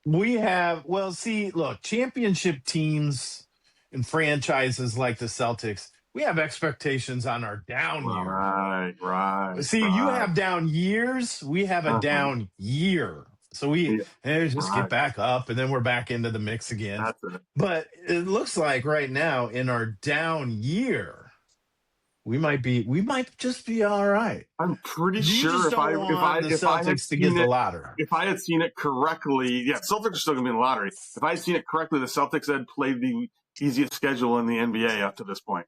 Look, championship teams and franchises like the Celtics, we have expectations on our down year. Right. See, you have down years. We have a down year. So just get back up, and then we're back into the mix again. That's it. But it looks like right now in our down year, we might just be all right. I'm pretty You sure just don't want the if I had Celtics to get seen the it, lottery. if I had seen it correctly, yeah, Celtics are still going to be in the lottery. If I had seen it correctly, the Celtics had played the easiest schedule in the NBA up to this point.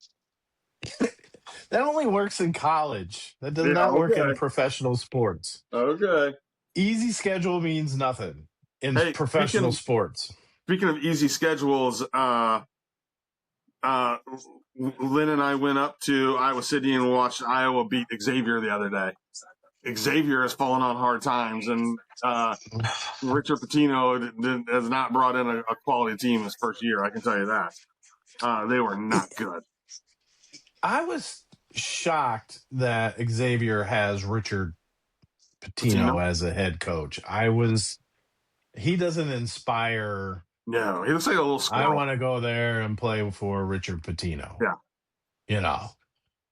That only works in college. That does Yeah, not work in okay. professional sports. Okay. Easy schedule means nothing in Hey, professional sports. speaking of easy schedules, Lynn and I went up to Iowa City and watched Iowa beat Xavier the other day. Xavier has fallen on hard times, and Richard Pitino has not brought in a quality team his first year. I can tell you that. They were not good. I was shocked that Xavier has Richard Pitino as a head coach. He doesn't inspire. No, he looks like a little squirrel. I want to go there and play for Richard Pitino. Yeah.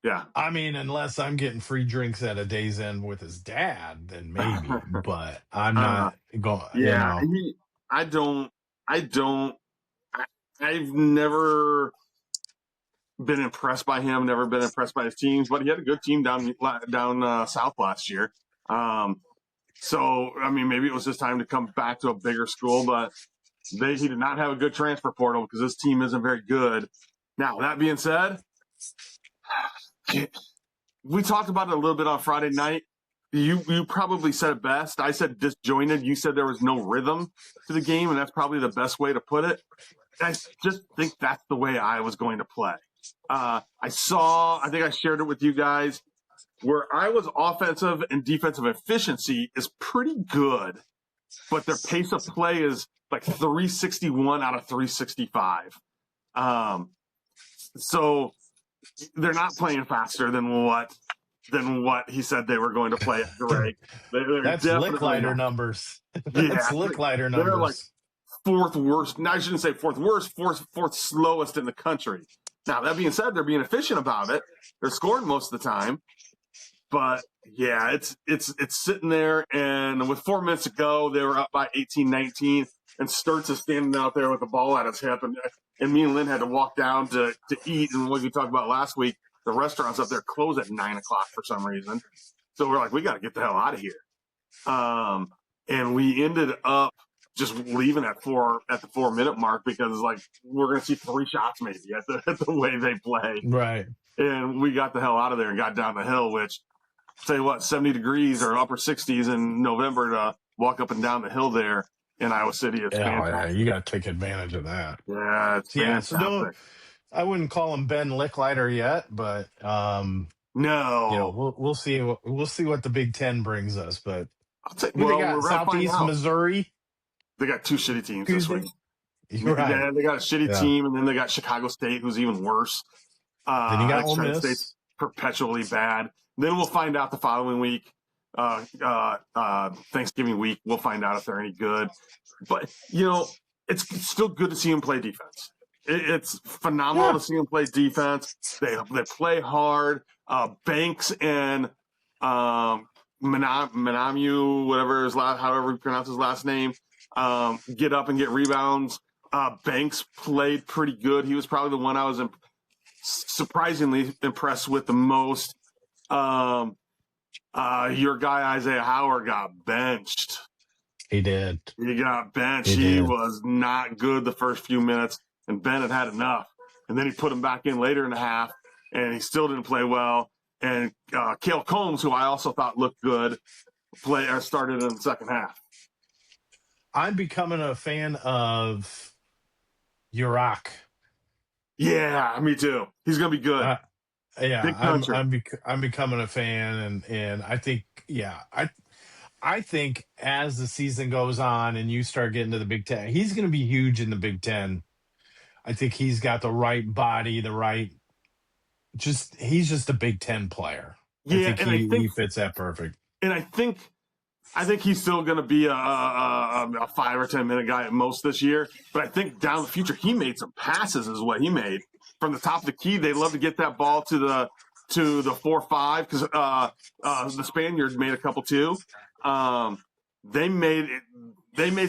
Yeah. I mean, unless I'm getting free drinks at a Day's End with his dad, then maybe. But I'm not going. Yeah, I've never been impressed by him. Never been impressed by his teams. But he had a good team down south last year. So I mean, maybe it was his time to come back to a bigger school. But he did not have a good transfer portal because this team isn't very good. Now that being said, we talked about it a little bit on Friday night. You probably said it best. I said disjointed. You said there was no rhythm to the game, and that's probably the best way to put it. I just think that's the way I was going to play. I think I shared it with you guys, where Iowa's offensive and defensive efficiency is pretty good, but their pace of play is like 361 out of 365. So they're not playing faster than what he said they were going to play at Greg. That's Licklider numbers. That's Licklider numbers. They're like fourth worst. Now, I shouldn't say fourth worst, fourth slowest in the country. Now, that being said, they're being efficient about it. They're scoring most of the time. But, yeah, it's sitting there, and with 4 minutes to go, they were up by 18-19, and Sturts is standing out there with the ball at his hip, and me and Lynn had to walk down to eat, and what we talked about last week, the restaurants up there close at 9 o'clock for some reason. So we're like, we got to get the hell out of here. And we ended up just leaving at the 4 minute mark because like we're going to see 3 shots maybe at the way they play. Right. And we got the hell out of there and got down the hill, which tell you what, 70 degrees or upper 60s in November to walk up and down the hill there in Iowa City. It's fantastic. You got to take advantage of that. Yeah, it's fantastic. So I wouldn't call him Ben Licklider yet, but no, we'll see. We'll see what the Big Ten brings us. But they got Southeast Missouri. They got 2 shitty teams this week. Right. Yeah, they got a shitty team, and then they got Chicago State, who's even worse. Then you got Ole Miss. State's perpetually bad. Then we'll find out the following week, Thanksgiving week. We'll find out if they're any good. But it's still good to see them play defense. It's phenomenal to see them play defense. They play hard. Banks and Manamu, however you pronounce his last name, get up and get rebounds. Banks played pretty good. He was probably the one I was surprisingly impressed with the most. Your guy Isaiah Howard got benched. He did. He got benched. He was not good the first few minutes, and Bennett had enough. And then he put him back in later in the half, and he still didn't play well. And Cale Combs, who I also thought looked good, started in the second half. I'm becoming a fan of Uriak. Yeah, me too. He's gonna be good. I'm becoming a fan, and I think I think as the season goes on and you start getting to the Big Ten, he's going to be huge in the Big Ten. I think he's got the right body, he's just a Big Ten player. Yeah, I think he fits that perfect. And I think he's still going to be a 5 or 10 minute guy at most this year. But I think down the future, he made some passes is what he made from the top of the key. They'd love to get that ball to the 4-5 because the Spaniard made a couple too. they made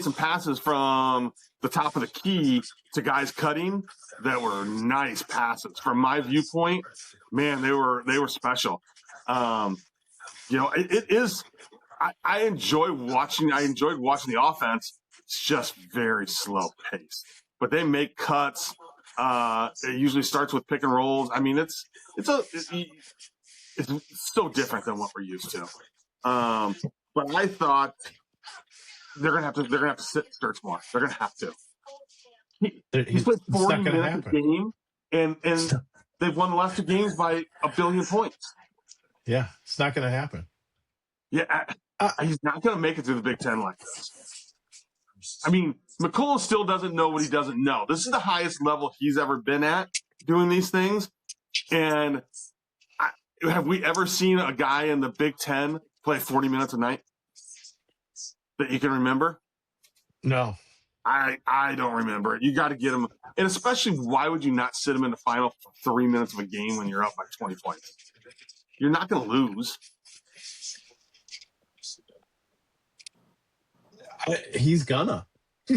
some passes from the top of the key to guys cutting that were nice passes. From my viewpoint, man, they were special. It is. I enjoyed watching the offense. It's just very slow paced, but they make cuts. It usually starts with pick and rolls. I mean, it's so different than what we're used to. But I thought they're gonna have to sit Sturts more. They're gonna have to. He's played It's 40 not going to minutes a happen. game, and they've won the last two games by 1 billion points. Yeah, it's not going to happen. Yeah, he's not going to make it through the Big Ten like this. I mean, McCullough still doesn't know what he doesn't know. This is the highest level he's ever been at doing these things. And have we ever seen a guy in the Big Ten play 40 minutes a night that you can remember? No. I don't remember it. You got to get him. And especially, why would you not sit him in the final 3 minutes of a game when you're up by 20 points? You're not going to lose. He's gonna.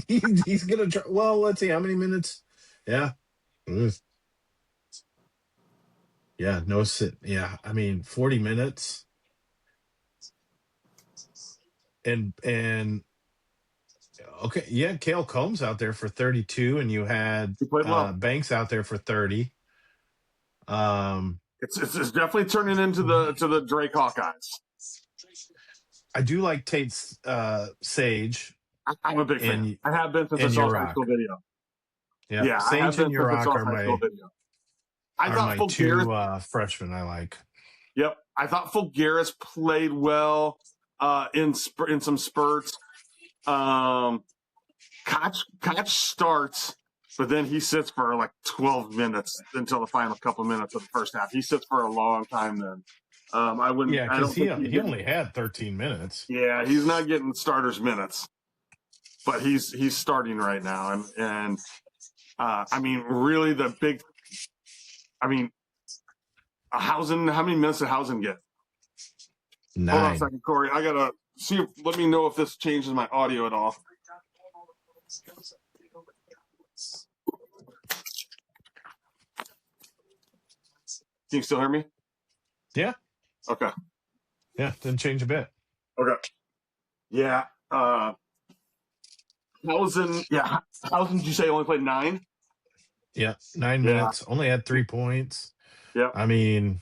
He's gonna try. Well, let's see how many minutes. Yeah. Yeah. No sit. Yeah. I mean, 40 minutes. And okay. Yeah. Kale Combs out there for 32, and you had He played well. Banks out there for 30. It's definitely turning into the Drake Hawkeyes. I do like Tate's Sage. I'm a big fan. I have been since I saw his high school video. Yeah, I have Sage been and since I saw Urach high school video. I are thought my two freshmen I like. Yep, I thought Fulgaris played well in some spurts. Koch starts, but then he sits for like 12 minutes until the final couple minutes of the first half. He sits for a long time then. I wouldn't. Yeah, because he only had 13 minutes. Yeah, he's not getting starters minutes, but he's starting right now, and I mean, really the big. I mean, Hausen. How many minutes did Hausen get? 9. Hold on a second, Cory. I gotta see. Let me know if this changes my audio at all. Can you still hear me? Yeah. Okay. Yeah, didn't change a bit. Okay. Yeah. Hausen. Yeah. Hausen. Did you say only played 9? Yeah, 9 minutes. Only had 3 points. Yeah. I mean,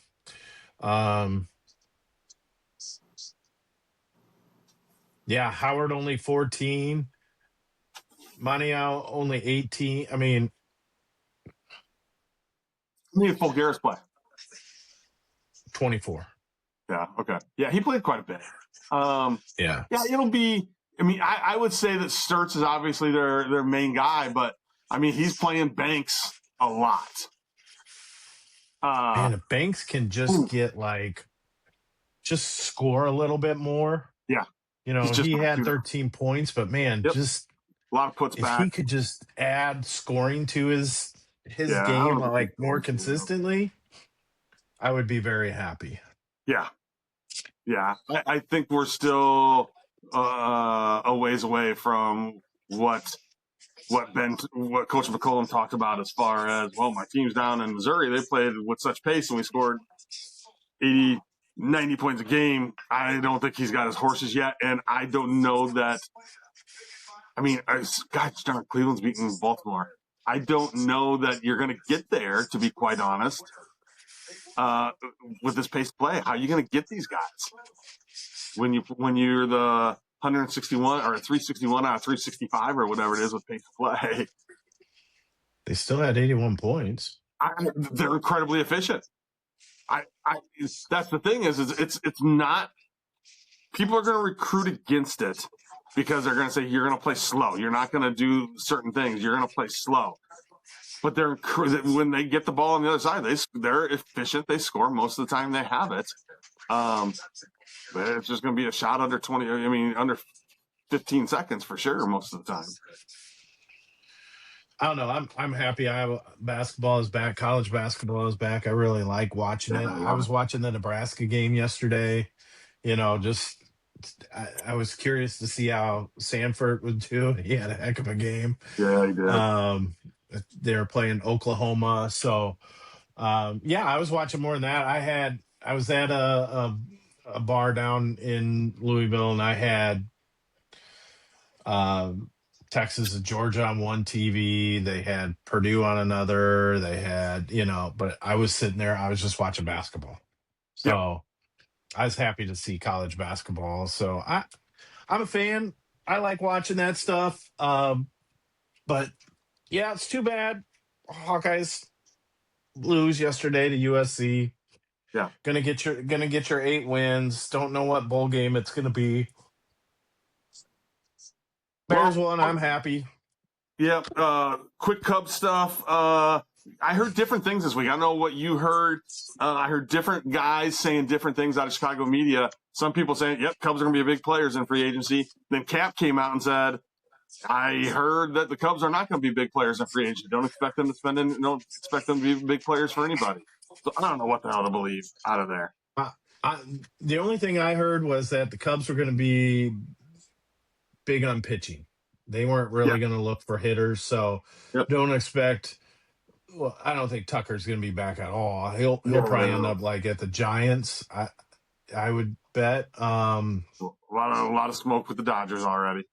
yeah, Howard only 14. Maniau only 18. I mean, how many did Fulgaris play? 24. Yeah. Okay. Yeah, he played quite a bit. Yeah. Yeah, it'll be. I mean, I would say that Sturts is obviously their main guy, but I mean, he's playing Banks a lot. And if Banks can just get just score a little bit more. Yeah. You know, he had 13 points, but man, just a lot of puts if back. he could just add scoring to his game more consistently, I would be very happy. Yeah. Yeah. I think we're still a ways away from what Coach McCollum talked about as far as, well, my team's down in Missouri. They played with such pace and we scored 80, 90 points a game. I don't think he's got his horses yet. And I don't know that. I mean, gosh darn, Cleveland's beating Baltimore. I don't know that you're going to get there, to be quite honest, with this pace of play. How are you going to get these guys when you're the 161 or 361 out of 365 or whatever it is with pace of play? They still had 81 points. They're incredibly efficient. That's the thing is it's not. People are going to recruit against it because they're going to say you're going to play slow. You're not going to do certain things. You're going to play slow. But when they get the ball on the other side, they're efficient. They score most of the time. They have it. But it's just going to be a shot under 20. I mean, under 15 seconds for sure most of the time. I don't know. I'm happy. Basketball is back. College basketball is back. I really like watching it. I was watching the Nebraska game yesterday. You know, just I was curious to see how Sanford would do. He had a heck of a game. Yeah, he did. Um, they were playing Oklahoma, so yeah, I was watching more than that. I was at a bar down in Louisville, and I had um, Texas and Georgia on one TV. They had Purdue on another. They had, but I was sitting there. I was just watching basketball. Yep. So I was happy to see college basketball. So I'm a fan. I like watching that stuff. But yeah, it's too bad. Hawkeyes lose yesterday to USC. Yeah. Gonna get your 8 wins. Don't know what bowl game it's gonna be. Bears Well, won. I'm happy. yeah. Quick Cub stuff. I heard different things this week. I don't know what you heard. I heard different guys saying different things out of Chicago media. Some people saying, "Yep, Cubs are going to be big players in free agency." Then Cap came out and said, "I heard that the Cubs are not going to be big players in free agency. Don't expect them to spend. Don't expect them to be big players for anybody." So I don't know what the hell to believe out of there. I, the only thing I heard was that the Cubs were going to be big on pitching. They weren't Yeah. really going to look for hitters, so Yep. don't expect. Well, I don't think Tucker's going to be back at all. He'll probably end No. up like at the Giants. I would bet. A lot of smoke with the Dodgers already.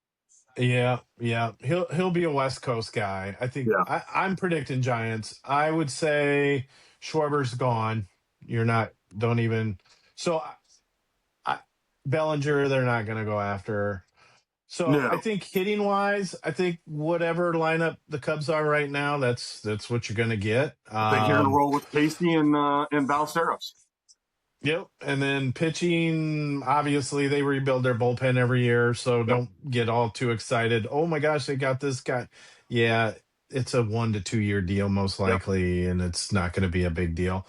Yeah, yeah. He'll be a West Coast guy. I think Yeah. I'm predicting Giants. I would say Schwarber's gone. You're not. Don't even. So I Bellinger, they're not going to go after. So I No. think hitting wise, I think whatever lineup the Cubs are right now, that's what you're going to get. I think you're going to roll with Casey and Ballesteros. Yep. And then pitching, obviously they rebuild their bullpen every year, so Yep. don't get all too excited. Oh my gosh, they got this guy. Yeah, it's a 1 to 2 year deal most Yep. likely, and it's not going to be a big deal.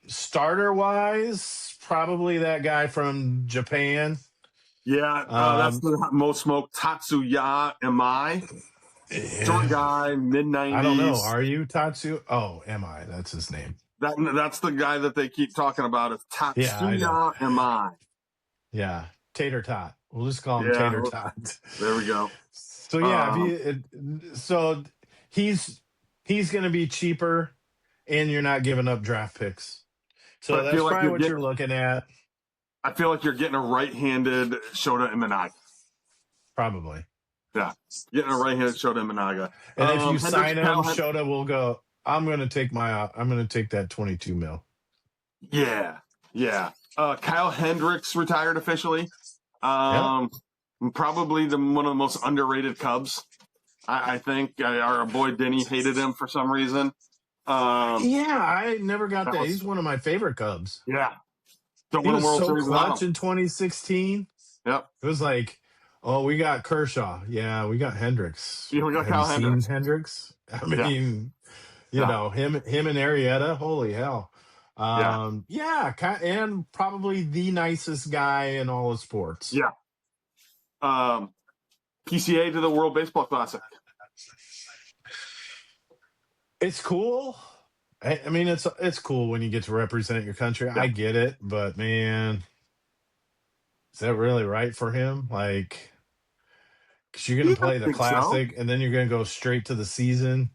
Starter wise, probably that guy from Japan. Yeah, that's Um, the most smoked Tatsuya Amai. Short yeah, guy, mid I don't know. 90s. Are you Tatsu? Oh, am I? That's his name. That's the guy that they keep talking about. It's Yeah, I know. Tatsuya Amai. Yeah, Tater Tot. We'll just call him Yeah, Tater Tot. there we go. So yeah, if Um, so he's going to be cheaper, and you're not giving up draft picks. So but that's probably what you're looking at. I feel like you're getting a right-handed Shota Imanaga. Probably. Yeah, getting a right-handed Shota Imanaga. And if you sign him, Kyle Shota will go. I'm going to take that 22 mil. Yeah, yeah. Kyle Hendricks retired officially. Yeah. Probably one of the most underrated Cubs. I think our boy Denny hated him for some reason. Yeah, I never got that. was- He's one of my favorite Cubs. Yeah, don't He win a was World so Series without clutch him. in 2016. Yep. It was like, oh, we got Kershaw. Yeah, we got Hendricks. Yeah, we got Have Kyle you Hendricks. seen Hendricks? I Yeah. mean, Yeah. him and Arietta. Holy hell. Yeah. And probably the nicest guy in all of sports. Yeah. PCA to the World Baseball Classic. It's cool. I mean, it's cool when you get to represent your country. Yeah. I get it, but man, is that really right for him? Like, because you're going to play the think so. classic and then you're going to go straight to the season.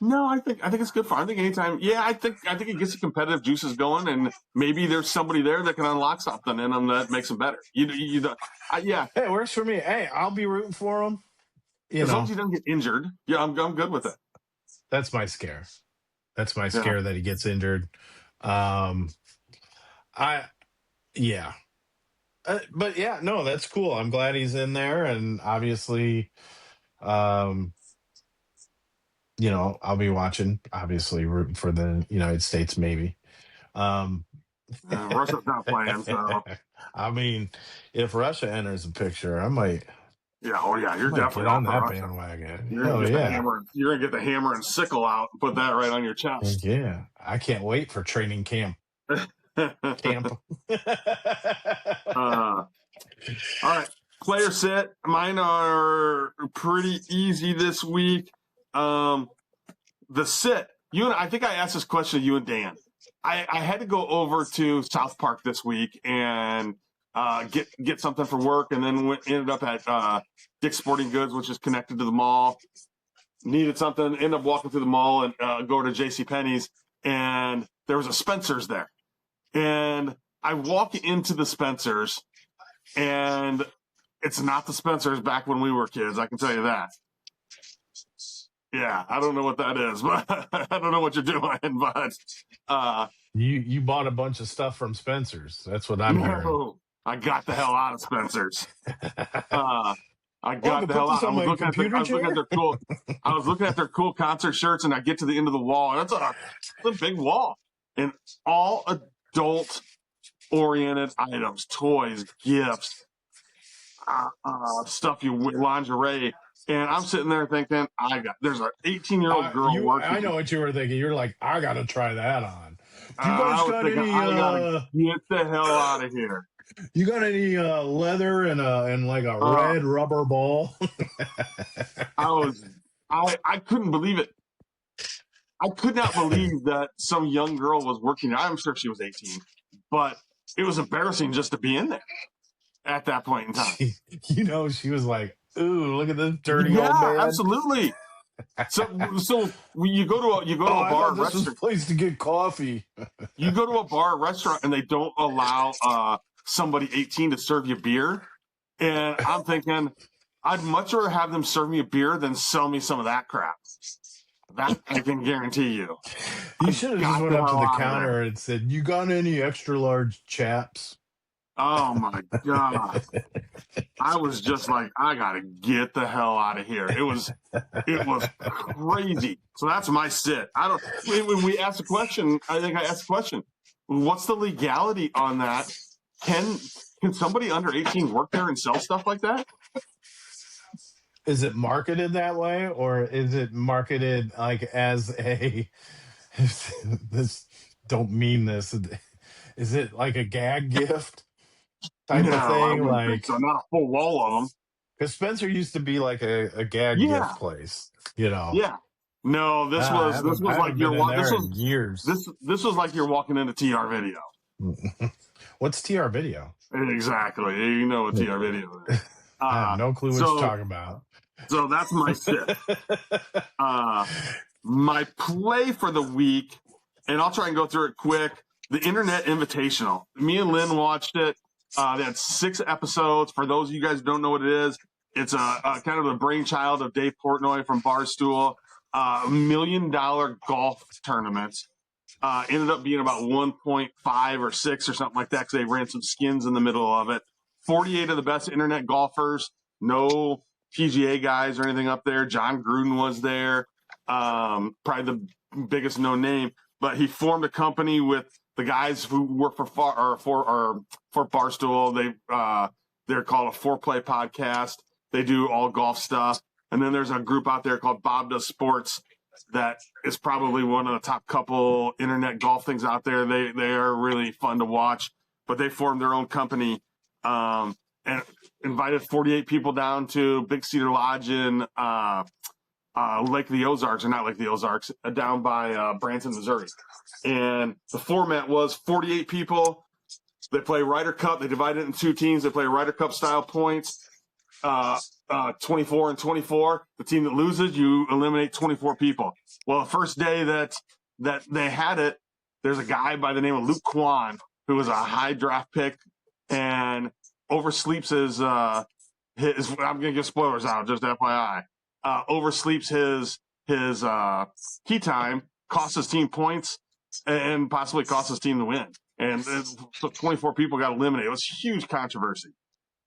No, I think it's good for him. I think anytime. Yeah, I think it gets the competitive juices going, and maybe there's somebody there that can unlock something in him that makes him better. Yeah. Hey, it works for me. Hey, I'll be rooting for him. As long as he doesn't get injured, yeah, I'm good with it. That's my scare. That's my scare that he gets injured. Yeah. But yeah, no, that's cool. I'm glad he's in there, and obviously, I'll be watching. Obviously, rooting for the United States, maybe. Russia's not playing, so I mean, if Russia enters the picture, I might. Yeah, oh yeah, you're definitely get on that Russia. bandwagon. You're gonna get the hammer and sickle out and put that right on your chest. Yeah, I can't wait for training camp. All right, player sit. Mine are pretty easy this week. The sit. I think I asked this question to you and Dan. I had to go over to South Park this week and get something for work, and then ended up at Dick's Sporting Goods, which is connected to the mall. Needed something, ended up walking through the mall and go to JCPenney's, and there was a Spencer's there. And I walk into the Spencer's, and it's not the Spencer's back when we were kids, I can tell you that. Yeah, I don't know what that is, but I don't know what you're doing, but You bought a bunch of stuff from Spencer's. That's what I'm hearing. no, I got the hell out of Spencer's. I Oh, I got can the put hell this out. on my computer I was looking at chair. their cool. I was looking at their cool concert shirts, and I get to the end of the wall, and it's a big wall, and all adult oriented items, toys, gifts, stuff you wear, lingerie. And I'm sitting there thinking, there's an 18-year-old girl I know working. what you were thinking. You're like, I got to try that on. Do you I guys was got thinking, any? I gotta get the hell out of here. You got any leather and like a Uh, red rubber ball? I couldn't believe it. I could not believe that some young girl was working there. I'm sure she was 18, but it was embarrassing just to be in there at that point in time. She was like, "Ooh, look at this dirty old Yeah, man." absolutely. So when you go to a I bar thought or this was a restaurant, place to get coffee. you go to a bar or restaurant and they don't allow somebody 18 to serve you beer. And I'm thinking, I'd much rather have them serve me a beer than sell me some of that crap. That I can guarantee you. You should have just Got went the up to hell the out of there. counter and said, "You got any extra large chaps?" Oh my God. I was just like, I gotta get the hell out of here. It was crazy. So that's my sit. When we asked the question, I think I asked the question, what's the legality on that? Can somebody under 18 work there and sell stuff like that? Is it marketed that way, or is it marketed like as a this? Don't mean this. Is it like a gag gift type No, of I thing? wouldn't think Like, so. Not a full wall of them. because Spencer used to be like a gag gift Yeah, place, yeah. No, I this was like haven't been in this there in years. was like you're walking into TR Video. What's TR Video? Exactly. You know what TR Video is. I have Uh, no clue what you're so talking about. so that's my sit. My play for the week, and I'll try and go through it quick. The Internet Invitational. Me and Lynn watched it. They had 6 episodes. For those of you guys who don't know what it is, it's a kind of the brainchild of Dave Portnoy from Barstool. $1 million golf tournament. Ended up being about 1.5 or 6 or something like that because they ran some skins in the middle of it. 48 of the best internet golfers. No PGA guys or anything up there. John Gruden was there. Probably the biggest known name, but he formed a company with the guys who work for Barstool. They're called a Foreplay Podcast. They do all golf stuff. And then there's a group out there called Bob Does Sports that is probably one of the top couple internet golf things out there. They are really fun to watch, but they formed their own company, and invited 48 people down to Big Cedar Lodge in Lake of the Ozarks, or not Lake of the Ozarks, down by Branson, Missouri. And the format was 48 people. They play Ryder Cup. They divide it into 2 teams. They play Ryder Cup style points, 24 and 24. The team that loses, you eliminate 24 people. Well, the first day that they had it, there's a guy by the name of Luke Kwan who was a high draft pick and oversleeps his. I'm gonna give spoilers out, just FYI. Oversleeps his tee time, costs his team points, and possibly costs his team the win. And so 24 people got eliminated. It was huge controversy.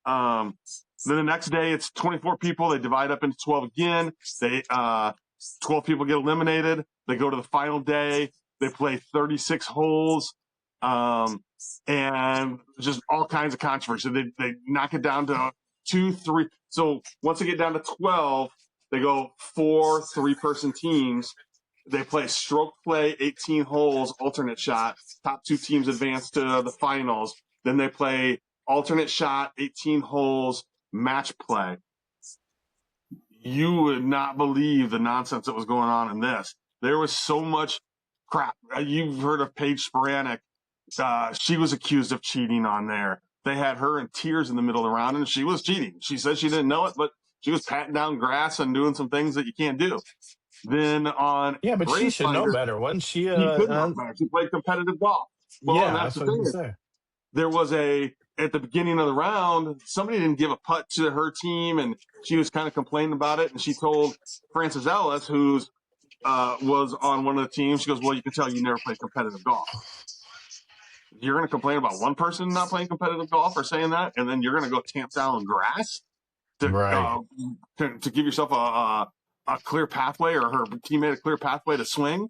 Then the next day, it's 24 people. They divide up into 12 again. 12 people get eliminated. They go to the final day. They play 36 holes, and just all kinds of controversy. They knock it down to 2, 3. So once they get down to 12, they go 4 3-person teams. They play stroke play, 18 holes, alternate shot. Top 2 teams advance to the finals. Then they play alternate shot, 18 holes, match play. You would not believe the nonsense that was going on in this. There was so much crap. You've heard of Paige Sporanic. She was accused of cheating on there. they had her in tears in the middle of the round, and she was cheating. She said she didn't know it, but she was patting down grass and doing some things that you can't do. Then on Yeah, but she should know rangefinder, better, wasn't she? she could know better. She played competitive golf. Well, and Yeah, that's that's the what I was thing gonna is, say. there was at the beginning of the round, somebody didn't give a putt to her team, and she was kind of complaining about it. And she told Frances Ellis, who's was on one of the teams, she goes, "Well, you can tell you never played competitive golf. You're going to complain about one person not playing competitive golf or saying that, and then you're going to go tamp down grass to Right. to give yourself a clear pathway, or her teammate a clear pathway to swing."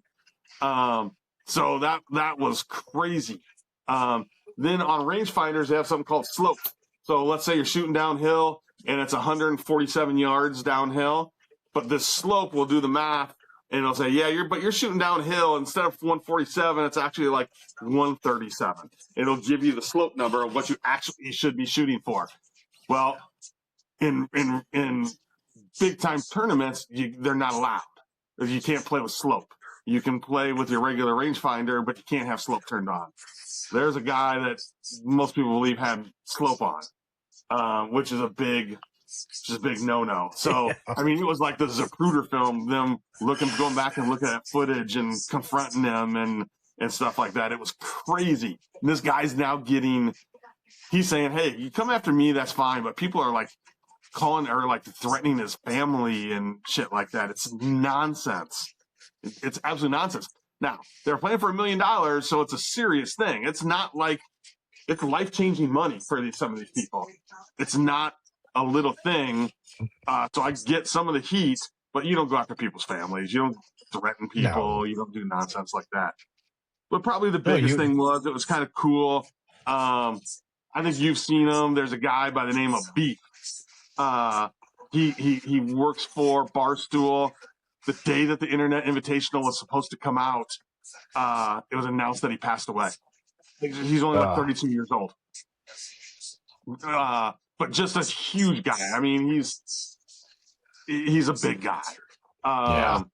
So that was crazy. Um, then on rangefinders, they have something called slope. So let's say you're shooting downhill and it's 147 yards downhill, but this slope will do the math and it'll say, yeah, you're shooting downhill instead of 147, it's actually like 137. It'll give you the slope number of what you actually should be shooting for. Well, in big time tournaments, they're not allowed. You can't play with slope. You can play with your regular rangefinder, but you can't have slope turned on. There's a guy that most people believe had slope on, which is a big no-no. So, Yeah. I mean, it was like the Zapruder film, them going back and looking at footage and confronting them and stuff like that. It was crazy. And this guy's now he's saying, hey, you come after me, that's fine. But people are like calling or like threatening his family and shit like that. It's nonsense. It's absolute nonsense. Now, they're playing for $1 million, so it's a serious thing. It's not like it's life-changing money for some of these people. It's not a little thing. So I get some of the heat, but you don't go after people's families. You don't threaten No. people. You don't do nonsense like that. But probably the No, biggest you. thing it was kind of cool. I think you've seen him. There's a guy by the name of Beef. Uh, he works for Barstool. The day that the Internet Invitational was supposed to come out, it was announced that he passed away. He's only like Uh, 32 years old, but just a huge guy. I mean, he's a big guy. yeah. Um,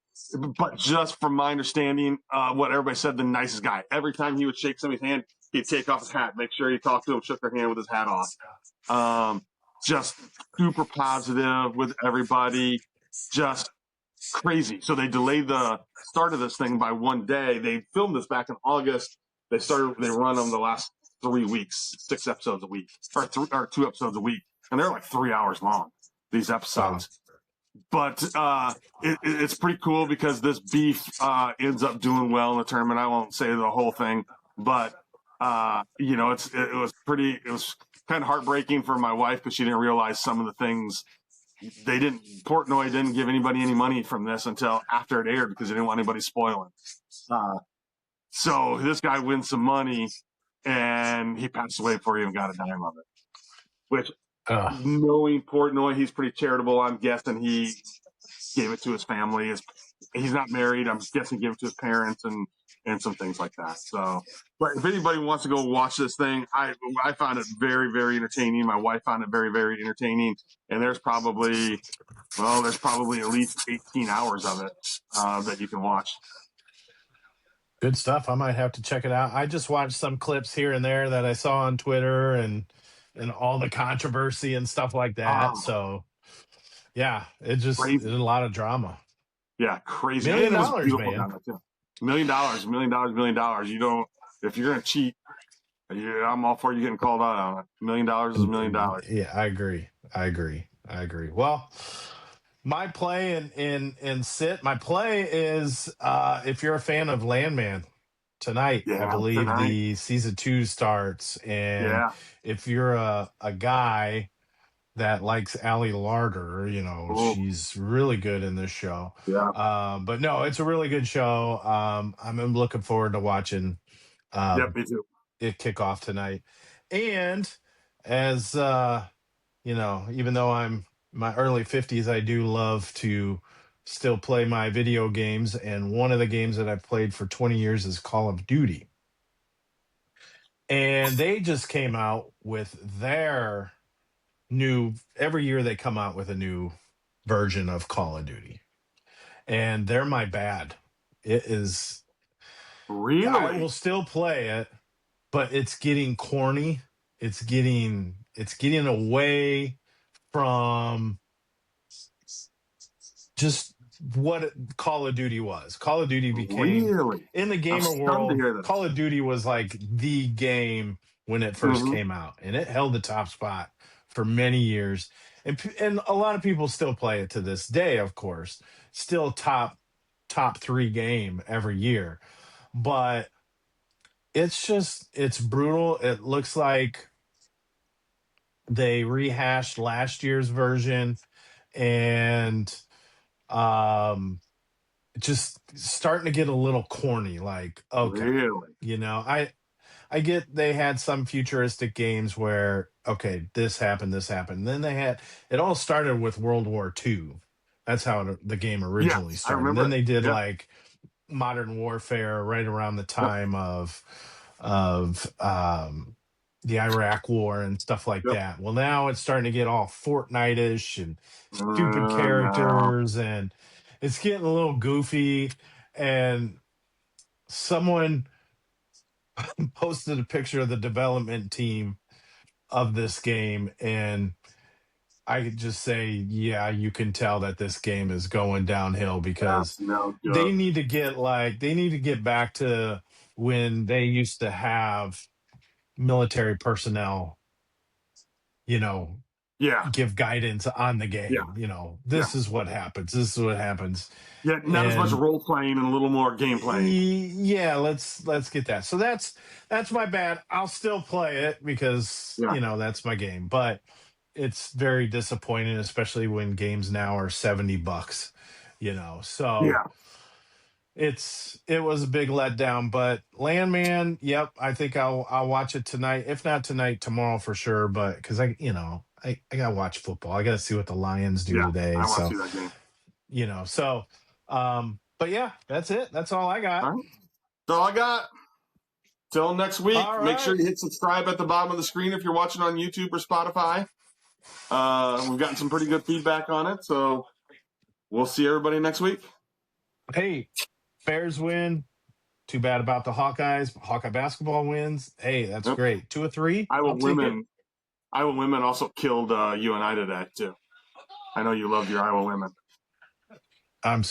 but just from my understanding, what everybody said, the nicest guy. Every time he would shake somebody's hand, he'd take off his hat, make sure he talked to him, shook their hand with his hat off. Just super positive with everybody. Just crazy. So they delayed the start of this thing by one day. They filmed this back in August. They run them the last 3 weeks, 6 episodes a week, or 2 episodes a week. And they're like 3 hours long, these Wow. episodes. But it's pretty cool because this Beef ends up doing well in the tournament. I won't say the whole thing, but it was kind of heartbreaking for my wife because she didn't realize some of the things. Portnoy didn't give anybody any money from this until after it aired because they didn't want anybody spoiling. So this guy wins some money and he passed away before he even got a dime of it. Which, Uh, knowing Portnoy, he's pretty charitable. I'm guessing he gave it to his family. He's not married. I'm guessing he gave it to his parents and some things like that. So, but if anybody wants to go watch this thing, I found it very, very entertaining. My wife found it very, very entertaining. And there's probably at least 18 hours of it that you can watch. Good stuff. I might have to check it out. I just watched some clips here and there that I saw on Twitter and all the controversy and stuff like that. Oh, So yeah, it's crazy. a lot of drama. Yeah, crazy. Million And it was dollars, beautiful man. down there, too. $1 million, $1 million. You don't, if you're going to cheat, I'm all for you getting called out on it. $1 million is $1 million. Yeah, I agree. I agree. I agree. Well, my play in sit, my play is if you're a fan of Landman tonight, I Yeah, believe tonight. the season 2 starts. And Yeah. if you're a guy that likes Allie Larder, Oh, she's really good in this show. yeah. But no, it's a really good show. I'm looking forward to watching Yep, um, me too. it kick off tonight. And as even though I'm my early 50s, I do love to still play my video games. And one of the games that I've played for 20 years is Call of Duty. And they just came out with their every year they come out with a new version of Call of Duty. And they're my bad. It is, I will Really? still play it, but it's getting corny it's getting away from just what Call of Duty was. Call of Duty became, Really? in the I'm gamer stunned to world, hear Call this. of Duty was like the game when it first Mm-hmm. came out, and it held the top spot for many years. And a lot of people still play it to this day, of course. Still top 3 game every year. But it's brutal. It looks like they rehashed last year's version, and um just starting to get a little corny. Like, okay, Really? I get they had some futuristic games where, okay, this happened. Then they had, it all started with World War II. That's how the game originally Yes, I started. And remember then it. they did Yeah. like Modern Warfare right around the Yep. time of the Iraq War and stuff like Yep. that. Well, now it's starting to get all Fortnite-ish and stupid No. characters, and it's getting a little goofy. And someone posted a picture of the development team of this game, and I could just say, yeah, you can tell that this game is going downhill, because That's no good. they need to get back to when they used to have military personnel, you know, Yeah. give guidance on the Yeah. game. Yeah. This is what happens. This is what happens. Yeah. Not as much And role playing and a little more game playing. yeah, let's get that. So that's my bad. I'll still play it because, Yeah. that's my game. But it's very disappointing, especially when games now are $70. So Yeah. it was a big letdown. But Landman, yep, I think I'll watch it tonight. If not tonight, tomorrow for sure. But because I gotta watch football. I gotta see what the Lions do Yeah. today. I want to So see that game. so but yeah, that's it. That's all I got. All right. That's all I got. Till next week, All make sure right. you hit subscribe at the bottom of the screen if you're watching on YouTube or Spotify. We've gotten some pretty good feedback on it, so we'll see everybody next week. Hey, Bears win. Too bad about the Hawkeyes. Hawkeye basketball wins. Hey, that's Yep. great. 2 or 3. Iowa I'll take it. women. Iowa women also killed you and I today too. I know you loved your Iowa women. I'm